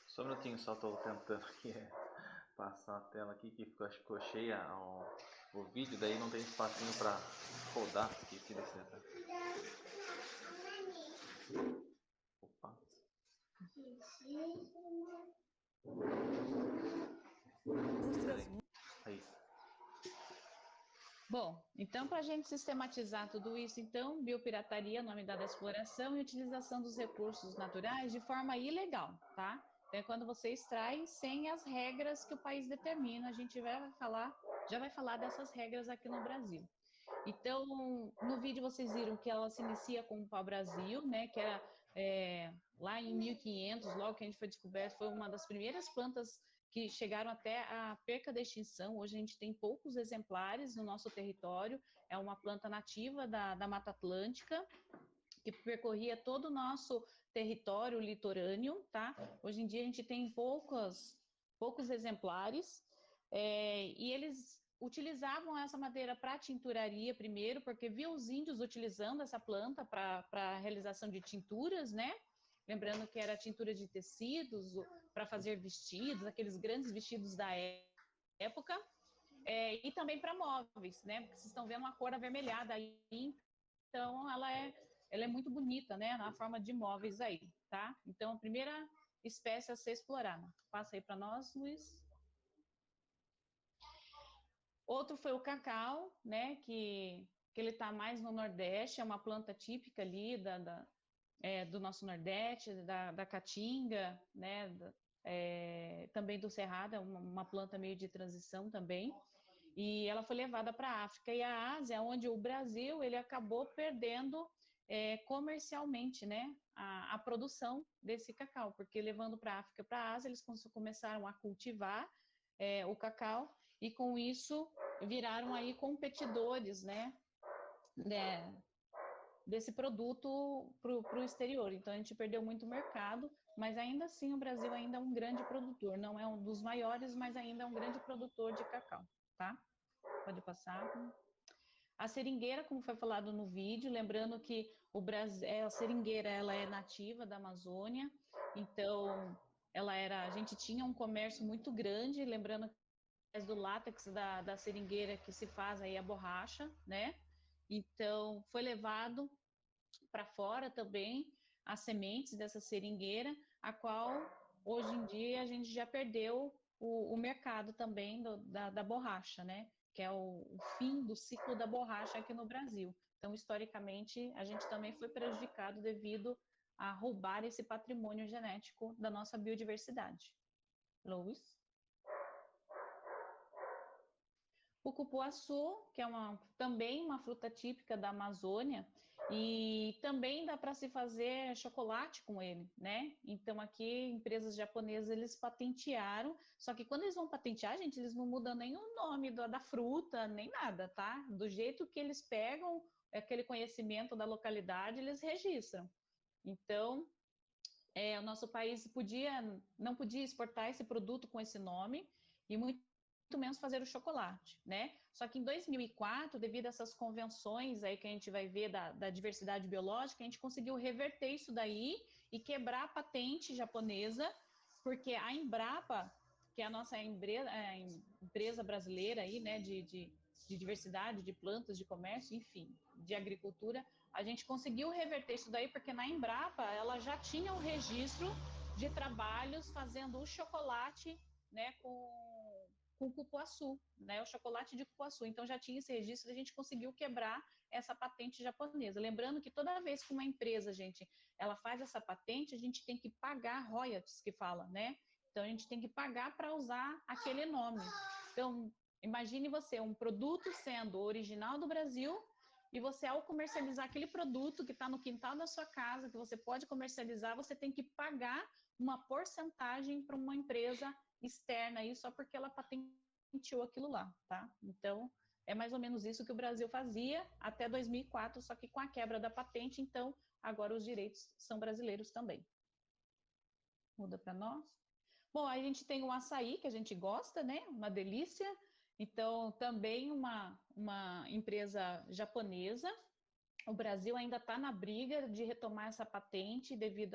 Só um minutinho, só estou tentando aqui passar a tela aqui, que acho que ficou cheia o vídeo, daí não tem espacinho para rodar, esqueci desse detalhe. Opa. Aí. Bom, então para a gente sistematizar tudo isso, então, biopirataria, nome dado à exploração e utilização dos recursos naturais de forma ilegal, tá? Então é quando você extrai sem as regras que o país determina, a gente já vai falar dessas regras aqui no Brasil. Então, no vídeo vocês viram que ela se inicia com o pau-brasil, né, que era lá em 1500, logo que a gente foi descoberto, foi uma das primeiras plantas que chegaram até a perca da extinção. Hoje a gente tem poucos exemplares no nosso território, é uma planta nativa da Mata Atlântica, que percorria todo o nosso território litorâneo, tá? Hoje em dia a gente tem poucos exemplares, e eles utilizavam essa madeira para tinturaria primeiro, porque viam os índios utilizando essa planta para a realização de tinturas, né? Lembrando que era tintura de tecidos, para fazer vestidos, aqueles grandes vestidos da época, e também para móveis, né? Porque vocês estão vendo uma cor avermelhada aí, então ela é muito bonita, né? Na forma de móveis aí, tá? Então, a primeira espécie a ser explorada. Passa aí para nós, Luiz. Outro foi o cacau, né? Que ele está mais no Nordeste, é uma planta típica ali do nosso Nordeste, da Caatinga, né? Também do Cerrado, é uma planta meio de transição também. E ela foi levada para a África e a Ásia, onde o Brasil ele acabou perdendo comercialmente, né, a produção desse cacau, porque levando para a África e para a Ásia, eles começaram a cultivar o cacau e com isso viraram aí competidores, né, desse produto para o exterior. Então a gente perdeu muito mercado, mas ainda assim o Brasil ainda é um grande produtor, não é um dos maiores, mas ainda é um grande produtor de cacau, tá? Pode passar. A seringueira, como foi falado no vídeo, lembrando que a seringueira ela é nativa da Amazônia, então a gente tinha um comércio muito grande, lembrando que do látex da seringueira que se faz aí a borracha, né? Então foi levado para fora também as sementes dessa seringueira, a qual hoje em dia a gente já perdeu o mercado também da borracha, né? Que é o fim do ciclo da borracha aqui no Brasil. Então, historicamente, a gente também foi prejudicado devido a roubar esse patrimônio genético da nossa biodiversidade. Luiz? O cupuaçu, que é também uma fruta típica da Amazônia, e também dá para se fazer chocolate com ele, né? Então aqui empresas japonesas eles patentearam, só que quando eles vão patentear, gente, eles não mudam nem o nome da fruta, nem nada, tá? Do jeito que eles pegam aquele conhecimento da localidade, eles registram. Então, o nosso país não podia exportar esse produto com esse nome, e muito menos fazer o chocolate, né? Só que em 2004, devido a essas convenções aí que a gente vai ver da diversidade biológica, a gente conseguiu reverter isso daí e quebrar a patente japonesa, porque a Embrapa, que é a nossa empresa brasileira aí, né, de diversidade de plantas, de comércio, enfim, de agricultura, a gente conseguiu reverter isso daí, porque na Embrapa ela já tinha o registro de trabalhos fazendo o chocolate, né, com cupuaçu, né, o chocolate de cupuaçu. Então já tinha esse registro, a gente conseguiu quebrar essa patente japonesa. Lembrando que toda vez que uma empresa, gente, ela faz essa patente, a gente tem que pagar royalties, que fala, né? Então a gente tem que pagar para usar aquele nome. Então, imagine você, um produto sendo original do Brasil, e você, ao comercializar aquele produto que está no quintal da sua casa, que você pode comercializar, você tem que pagar uma porcentagem para uma empresa externa aí, só porque ela patenteou aquilo lá, tá? Então, é mais ou menos isso que o Brasil fazia até 2004, só que com a quebra da patente, então, agora os direitos são brasileiros também. Muda para nós. Bom, aí a gente tem o açaí, que a gente gosta, né? Uma delícia. Então, também uma empresa japonesa. O Brasil ainda está na briga de retomar essa patente devido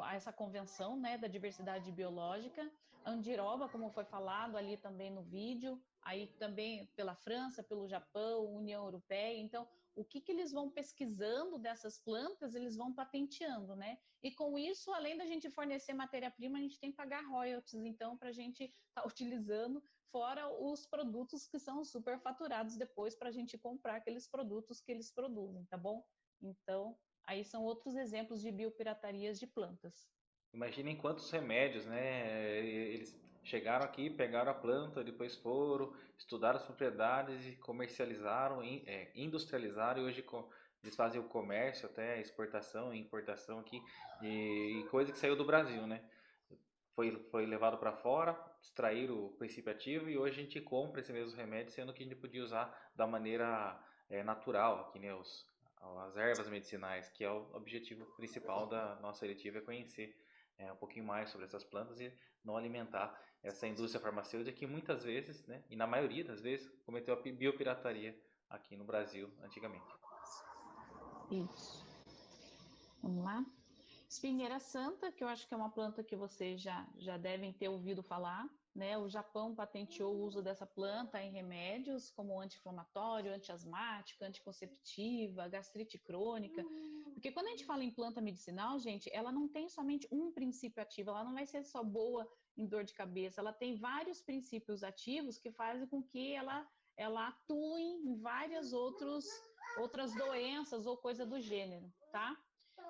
a essa convenção, né, da diversidade biológica. Andiroba, como foi falado ali também no vídeo, aí também pela França, pelo Japão, União Europeia. Então, o que eles vão pesquisando dessas plantas, eles vão patenteando, né? E com isso, além da gente fornecer matéria-prima, a gente tem que pagar royalties, então, para a gente estar utilizando, fora os produtos que são superfaturados depois para a gente comprar aqueles produtos que eles produzem, tá bom? Então, aí são outros exemplos de biopiratarias de plantas. Imaginem quantos remédios, né? Eles chegaram aqui, pegaram a planta, depois foram, estudaram as propriedades e comercializaram, industrializaram, e hoje eles fazem o comércio, até exportação e importação aqui, e coisa que saiu do Brasil, né? Foi levado para fora, extraíram o princípio ativo e hoje a gente compra esse mesmo remédio, sendo que a gente podia usar da maneira natural, aqui, né? As ervas medicinais, que é o objetivo principal da nossa eletiva, é conhecer um pouquinho mais sobre essas plantas e não alimentar essa indústria farmacêutica que muitas vezes, né, e na maioria das vezes, cometeu a biopirataria aqui no Brasil antigamente. Isso. Vamos lá. Espinheira santa, que eu acho que é uma planta que vocês já devem ter ouvido falar, né? O Japão patenteou o uso dessa planta em remédios como anti-inflamatório, antiasmático, anticonceptiva, gastrite crônica. Porque quando a gente fala em planta medicinal, gente, ela não tem somente um princípio ativo, ela não vai ser só boa em dor de cabeça, ela tem vários princípios ativos que fazem com que ela atue em várias outras doenças ou coisa do gênero, tá?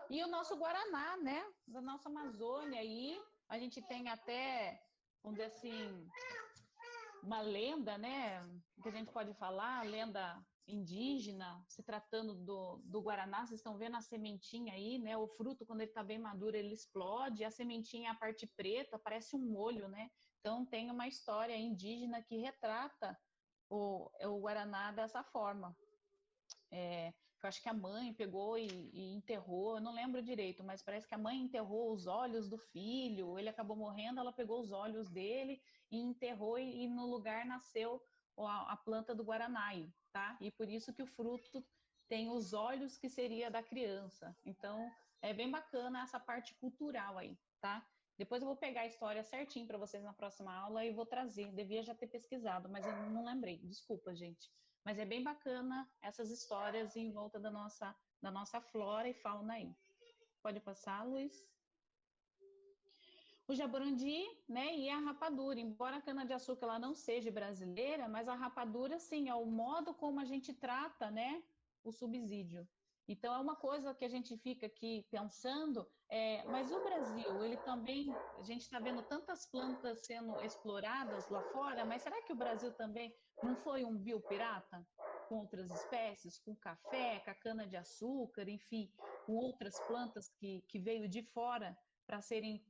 E o nosso Guaraná, né, da nossa Amazônia aí, a gente tem até, vamos dizer assim, uma lenda, né, que a gente pode falar, lenda indígena, se tratando do Guaraná. Vocês estão vendo a sementinha aí, né, o fruto, quando ele está bem maduro, ele explode, a sementinha é a parte preta, parece um molho, né, então tem uma história indígena que retrata o Guaraná dessa forma. Eu acho que a mãe pegou e enterrou, eu não lembro direito, mas parece que a mãe enterrou os olhos do filho, ele acabou morrendo, ela pegou os olhos dele e enterrou, e no lugar nasceu a planta do Guaraná, tá? E por isso que o fruto tem os olhos que seria da criança. Então, é bem bacana essa parte cultural aí, tá? Depois eu vou pegar a história certinho para vocês na próxima aula e vou trazer. Devia já ter pesquisado, mas eu não lembrei. Desculpa, gente. Mas é bem bacana essas histórias em volta da nossa flora e fauna aí. Pode passar, Luiz? O jaburandi, né, e a rapadura. Embora a cana-de-açúcar ela não seja brasileira, mas a rapadura, sim, é o modo como a gente trata, né, o subsídio. Então, é uma coisa que a gente fica aqui pensando, mas o Brasil, ele também, a gente está vendo tantas plantas sendo exploradas lá fora, mas será que o Brasil também não foi um biopirata com outras espécies, com café, com a cana-de-açúcar, enfim, com outras plantas que veio de fora para serem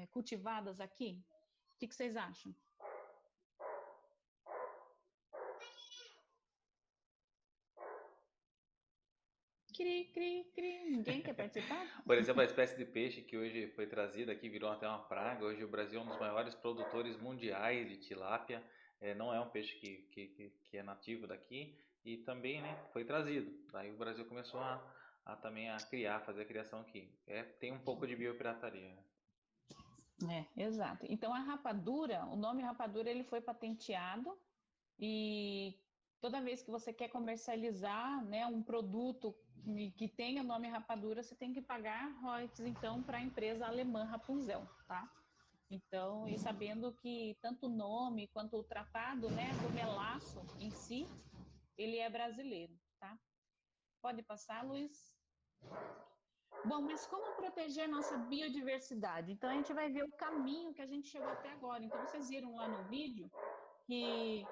cultivadas aqui? O que vocês acham? Cri, cri, cri. Ninguém quer participar? Por exemplo, a espécie de peixe que hoje foi trazida aqui, virou até uma praga. Hoje o Brasil é um dos maiores produtores mundiais de tilápia. Não é um peixe que é nativo daqui e também, né, foi trazido. Daí o Brasil começou também a fazer a criação aqui. Tem um pouco de biopirataria. Exato. Então a rapadura, o nome rapadura, ele foi patenteado, e toda vez que você quer comercializar, né, um produto que tenha o nome rapadura, você tem que pagar royalties, então, para a empresa alemã Rapunzel, tá? Então, e sabendo que tanto o nome quanto o tratado, né, do melaço em si, ele é brasileiro, tá? Pode passar, Luiz? Bom, mas como proteger nossa biodiversidade? Então, a gente vai ver o caminho que a gente chegou até agora. Então, vocês viram lá no vídeo que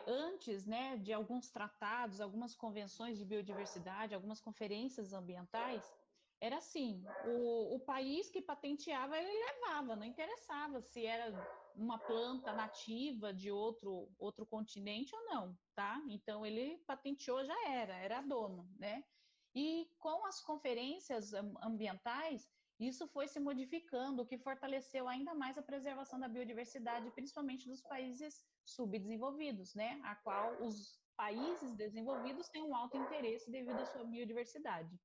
antes, né, de alguns tratados, algumas convenções de biodiversidade, algumas conferências ambientais, era assim, o país que patenteava, ele levava, não interessava se era uma planta nativa de outro continente ou não, tá? Então, ele patenteou, já era dono, né? E com as conferências ambientais, isso foi se modificando, o que fortaleceu ainda mais a preservação da biodiversidade, principalmente dos países subdesenvolvidos, né? A qual os países desenvolvidos têm um alto interesse devido à sua biodiversidade.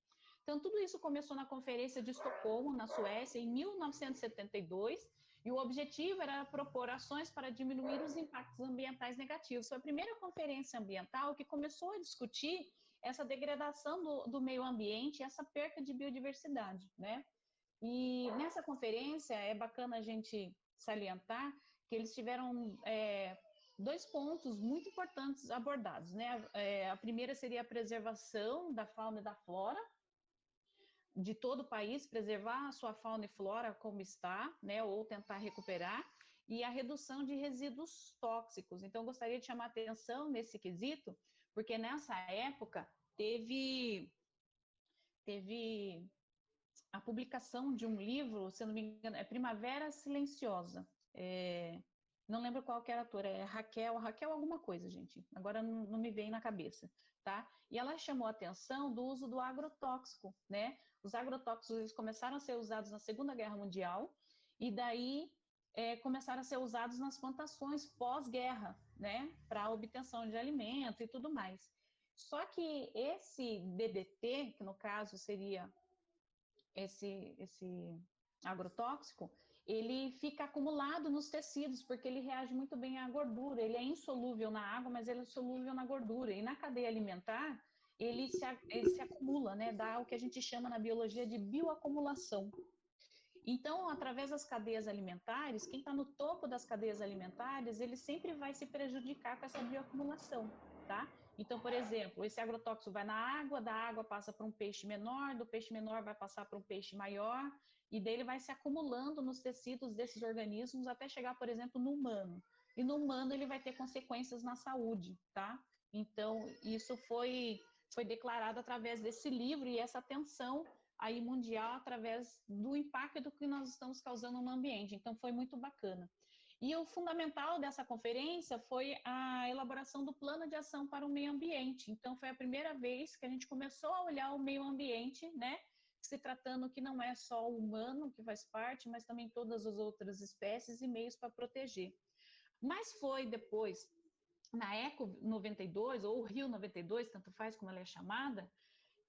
Então, tudo isso começou na Conferência de Estocolmo, na Suécia, em 1972, e o objetivo era propor ações para diminuir os impactos ambientais negativos. Foi a primeira conferência ambiental que começou a discutir essa degradação do meio ambiente, essa perca de biodiversidade, né? E nessa conferência é bacana a gente salientar que eles tiveram dois pontos muito importantes abordados, né? A primeira seria a preservação da fauna e da flora de todo o país, preservar a sua fauna e flora como está, né? Ou tentar recuperar, e a redução de resíduos tóxicos. Então, gostaria de chamar a atenção nesse quesito, porque nessa época teve a publicação de um livro, se eu não me engano, é Primavera Silenciosa. Não lembro qual que era a autora, é Raquel alguma coisa, gente. Agora não me vem na cabeça, tá? E ela chamou a atenção do uso do agrotóxico, né? Os agrotóxicos eles começaram a ser usados na Segunda Guerra Mundial e daí começaram a ser usados nas plantações pós-guerra, né? Para obtenção de alimento e tudo mais. Só que esse DDT, que no caso seria esse agrotóxico, ele fica acumulado nos tecidos, porque ele reage muito bem à gordura. Ele é insolúvel na água, mas ele é solúvel na gordura. E na cadeia alimentar, ele se acumula, né? Dá o que a gente chama na biologia de bioacumulação. Então, através das cadeias alimentares, quem está no topo das cadeias alimentares, ele sempre vai se prejudicar com essa bioacumulação, tá? Então, por exemplo, esse agrotóxico vai na água, da água passa para um peixe menor, do peixe menor vai passar para um peixe maior, e daí ele vai se acumulando nos tecidos desses organismos até chegar, por exemplo, no humano. E no humano ele vai ter consequências na saúde, tá? Então, isso foi declarado através desse livro e essa atenção aí mundial através do impacto que nós estamos causando no ambiente. Então, foi muito bacana. E o fundamental dessa conferência foi a elaboração do plano de ação para o meio ambiente. Então, foi a primeira vez que a gente começou a olhar o meio ambiente, né? Se tratando que não é só o humano que faz parte, mas também todas as outras espécies e meios para proteger. Mas foi depois, na Eco 92, ou Rio 92, tanto faz como ela é chamada,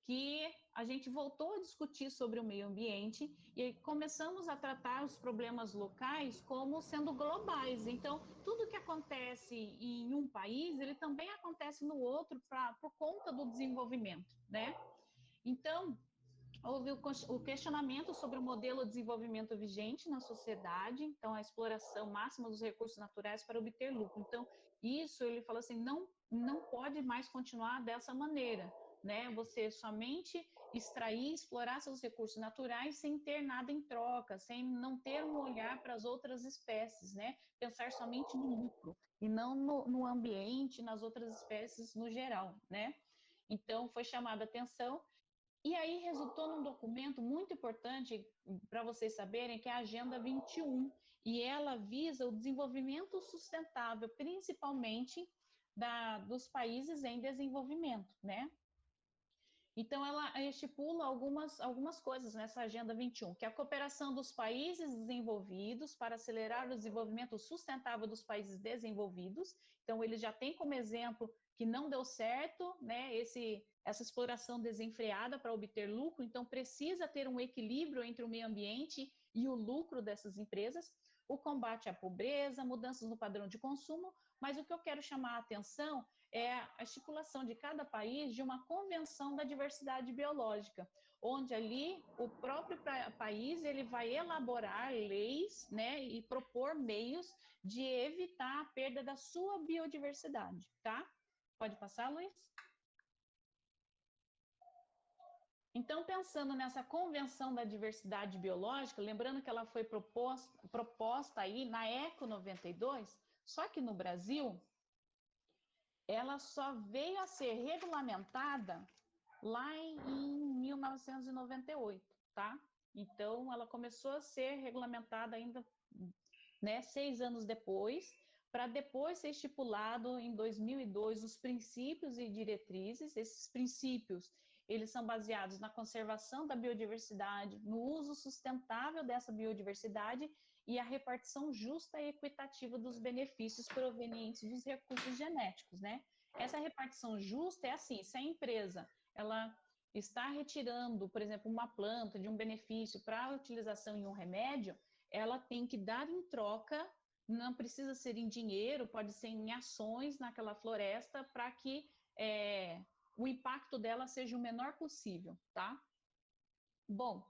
que a gente voltou a discutir sobre o meio ambiente e começamos a tratar os problemas locais como sendo globais. Então, tudo que acontece em um país, ele também acontece no outro por conta do desenvolvimento, né? Então, houve o questionamento sobre o modelo de desenvolvimento vigente na sociedade, então a exploração máxima dos recursos naturais para obter lucro. Então, isso, ele falou assim, não pode mais continuar dessa maneira, né? Você somente extrair, explorar seus recursos naturais sem ter nada em troca, sem não ter um olhar para as outras espécies, né? Pensar somente no lucro e não no ambiente, nas outras espécies no geral, né? Então, foi chamada a atenção. E aí resultou num documento muito importante para vocês saberem, que é a Agenda 21, e ela visa o desenvolvimento sustentável, principalmente dos países em desenvolvimento, né? Então, ela estipula algumas coisas nessa Agenda 21, que é a cooperação dos países desenvolvidos para acelerar o desenvolvimento sustentável dos países desenvolvidos. Então, ele já tem como exemplo que não deu certo, né, essa exploração desenfreada para obter lucro, então precisa ter um equilíbrio entre o meio ambiente e o lucro dessas empresas, o combate à pobreza, mudanças no padrão de consumo, mas o que eu quero chamar a atenção é a estipulação de cada país de uma convenção da diversidade biológica, onde ali o próprio país ele vai elaborar leis, né, e propor meios de evitar a perda da sua biodiversidade, tá? Pode passar, Luiz? Então, pensando nessa convenção da diversidade biológica, lembrando que ela foi proposta aí na Eco 92, só que no Brasil, ela só veio a ser regulamentada lá em 1998, tá? Então, ela começou a ser regulamentada ainda, né, 6 anos depois, para depois ser estipulado em 2002 os princípios e diretrizes. Esses princípios, eles são baseados na conservação da biodiversidade, no uso sustentável dessa biodiversidade e a repartição justa e equitativa dos benefícios provenientes dos recursos genéticos, né? Essa repartição justa é assim, se a empresa, ela está retirando, por exemplo, uma planta de um benefício para a utilização em um remédio, ela tem que dar em troca, não precisa ser em dinheiro, pode ser em ações naquela floresta, para que o impacto dela seja o menor possível, tá? Bom,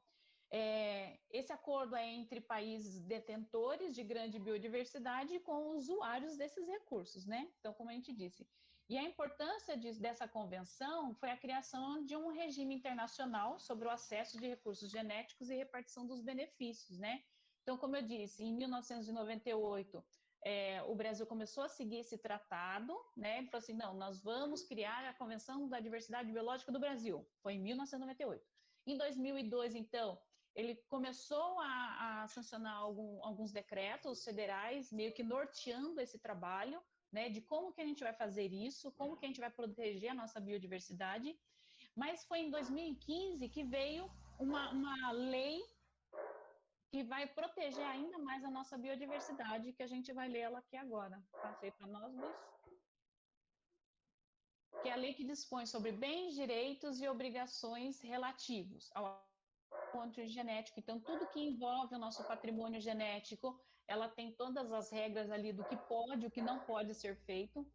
esse acordo é entre países detentores de grande biodiversidade com usuários desses recursos, né? Então, como a gente disse. E a importância dessa convenção foi a criação de um regime internacional sobre o acesso de recursos genéticos e repartição dos benefícios, né? Então, como eu disse, em 1998 o Brasil começou a seguir esse tratado, né? Ele falou assim, não, nós vamos criar a Convenção da Diversidade Biológica do Brasil. Foi em 1998. Em 2002, então, ele começou a sancionar alguns decretos federais, meio que norteando esse trabalho, né? De como que a gente vai fazer isso, como que a gente vai proteger a nossa biodiversidade. Mas foi em 2015 que veio uma lei que vai proteger ainda mais a nossa biodiversidade, que a gente vai ler ela aqui agora. Passei para nós, Luiz. Que é a lei que dispõe sobre bens, direitos e obrigações relativos ao patrimônio genético. Então, tudo que envolve o nosso patrimônio genético, ela tem todas as regras ali do que pode e o que não pode ser feito.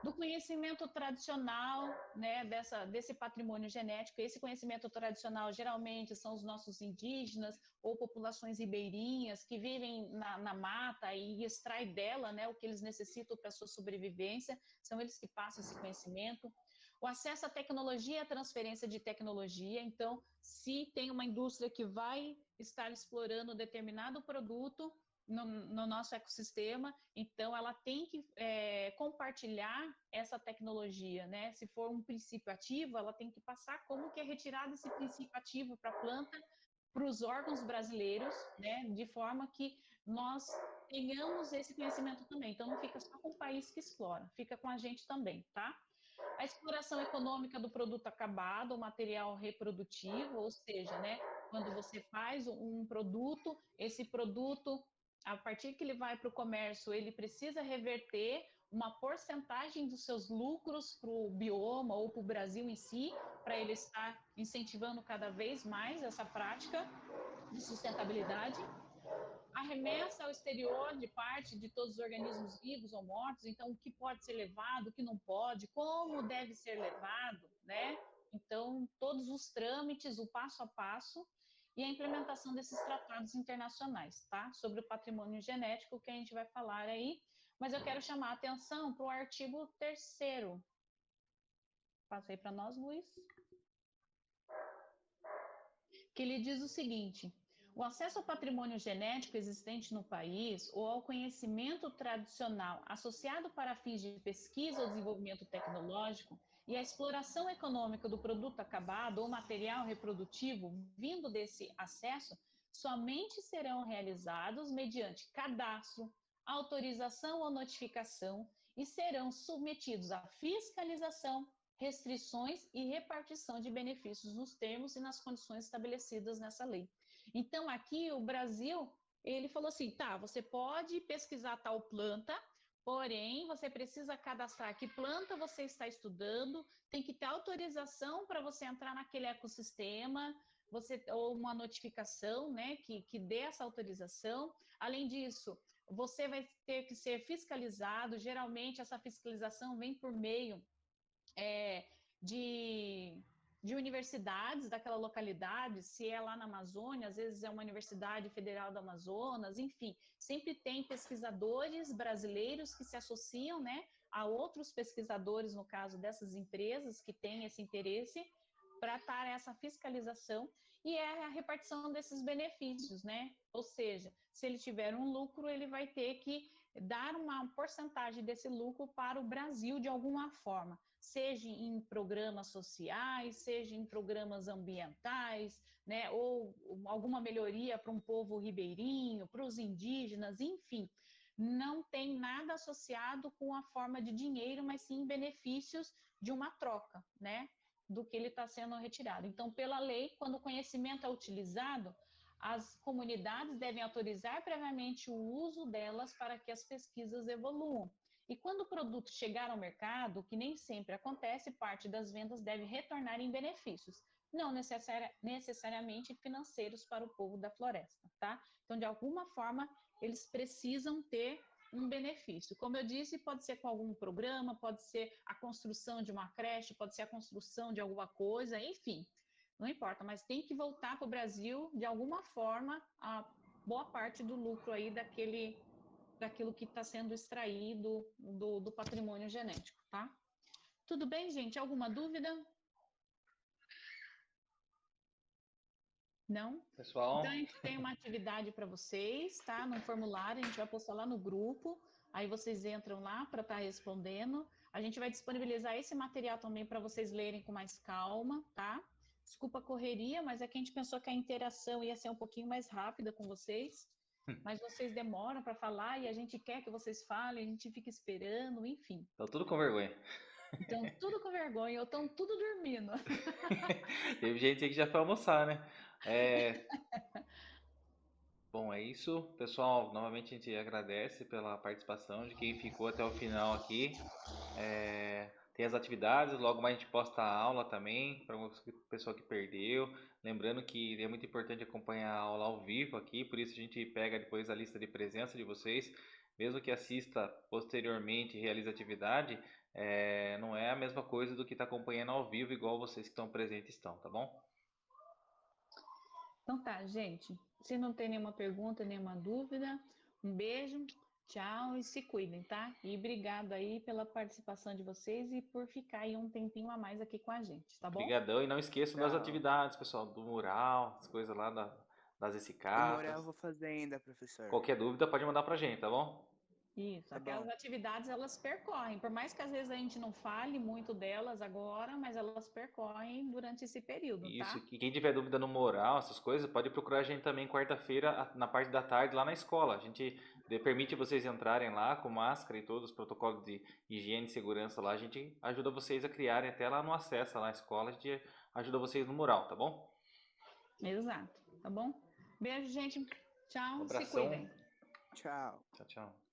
Do conhecimento tradicional, né, desse patrimônio genético. Esse conhecimento tradicional geralmente são os nossos indígenas ou populações ribeirinhas que vivem na mata e extraem dela, né, o que eles necessitam para a sua sobrevivência, são eles que passam esse conhecimento. O acesso à tecnologia e a transferência de tecnologia. Então, se tem uma indústria que vai estar explorando determinado produto no nosso ecossistema, então ela tem que compartilhar essa tecnologia, né? Se for um princípio ativo, ela tem que passar como que é retirado esse princípio ativo para a planta, para os órgãos brasileiros, né? De forma que nós tenhamos esse conhecimento também. Então não fica só com o país que explora, fica com a gente também, tá? A exploração econômica do produto acabado, o material reprodutivo, ou seja, né? Quando você faz um produto, esse produto, a partir que ele vai para o comércio, ele precisa reverter uma porcentagem dos seus lucros para o bioma ou para o Brasil em si, para ele estar incentivando cada vez mais essa prática de sustentabilidade. A remessa ao exterior de parte de todos os organismos vivos ou mortos, então o que pode ser levado, o que não pode, como deve ser levado, né? Então, todos os trâmites, o passo a passo, e a implementação desses tratados internacionais, tá? Sobre o patrimônio genético que a gente vai falar aí, mas eu quero chamar a atenção para o artigo 3º. Passei para nós, Luiz. Que ele diz o seguinte: o acesso ao patrimônio genético existente no país ou ao conhecimento tradicional associado para fins de pesquisa ou desenvolvimento tecnológico e a exploração econômica do produto acabado ou material reprodutivo vindo desse acesso somente serão realizados mediante cadastro, autorização ou notificação e serão submetidos à fiscalização, restrições e repartição de benefícios nos termos e nas condições estabelecidas nessa lei. Então, aqui o Brasil, ele falou assim, tá, você pode pesquisar tal planta, porém, você precisa cadastrar que planta você está estudando, tem que ter autorização para você entrar naquele ecossistema, ou uma notificação, né, que dê essa autorização. Além disso, você vai ter que ser fiscalizado, geralmente essa fiscalização vem por meio de universidades daquela localidade, se é lá na Amazônia, às vezes é uma universidade federal do Amazonas, enfim, sempre tem pesquisadores brasileiros que se associam, né, a outros pesquisadores, no caso dessas empresas que têm esse interesse, para estar essa fiscalização e a repartição desses benefícios, né? Ou seja, se ele tiver um lucro, ele vai ter que dar uma porcentagem desse lucro para o Brasil de alguma forma, seja em programas sociais, seja em programas ambientais, né, ou alguma melhoria para um povo ribeirinho, para os indígenas, enfim. Não tem nada associado com a forma de dinheiro, mas sim benefícios de uma troca, né, do que ele está sendo retirado. Então, pela lei, quando o conhecimento é utilizado, as comunidades devem autorizar previamente o uso delas para que as pesquisas evoluam. E quando o produto chegar ao mercado, que nem sempre acontece, parte das vendas deve retornar em benefícios, não necessariamente financeiros para o povo da floresta, tá? Então, de alguma forma, eles precisam ter um benefício. Como eu disse, pode ser com algum programa, pode ser a construção de uma creche, pode ser a construção de alguma coisa, enfim, não importa, mas tem que voltar para o Brasil, de alguma forma, a boa parte do lucro aí daquilo que está sendo extraído do patrimônio genético, tá? Tudo bem, gente? Alguma dúvida? Não? Pessoal? Então, a gente tem uma atividade para vocês, tá? No formulário, a gente vai postar lá no grupo. Aí vocês entram lá para estar respondendo. A gente vai disponibilizar esse material também para vocês lerem com mais calma, tá? Desculpa a correria, mas é que a gente pensou que a interação ia ser um pouquinho mais rápida com vocês. Mas vocês demoram para falar e a gente quer que vocês falem, a gente fica esperando, enfim. Estão tudo com vergonha. Então, tudo com vergonha, ou estão tudo dormindo. Teve gente aí que já foi almoçar, né? Bom, é isso. Pessoal, novamente a gente agradece pela participação de quem ficou até o final aqui. Tem as atividades, logo mais a gente posta a aula também, para o pessoal que perdeu. Lembrando que é muito importante acompanhar a aula ao vivo aqui, por isso a gente pega depois a lista de presença de vocês. Mesmo que assista posteriormente e realize a atividade, não é a mesma coisa do que está acompanhando ao vivo, igual vocês que estão presentes estão, tá bom? Então tá, gente. Se não tem nenhuma pergunta, nenhuma dúvida, um beijo, tchau e se cuidem, tá? E obrigado aí pela participação de vocês e por ficar aí um tempinho a mais aqui com a gente, tá bom? Obrigadão e não esqueçam das Tchau. atividades, pessoal, do mural, as coisas lá das O mural escatas. eu vou fazer ainda, professor. Qualquer dúvida pode mandar pra gente, tá bom? Isso, Tá aquelas bom. atividades elas percorrem, por mais que às vezes a gente não fale muito delas agora, mas elas percorrem durante esse período, Isso, tá? e quem tiver dúvida no mural, essas coisas, pode procurar a gente também quarta-feira, na parte da tarde, lá na escola. A gente permite vocês entrarem lá com máscara e todos os protocolos de higiene e segurança lá. A gente ajuda vocês a criarem até lá no acesso lá na escola, a gente ajuda vocês no mural, tá bom? Exato, tá bom? Beijo, gente. Tchau, se Abração. cuidem. Tchau. Tchau, tchau.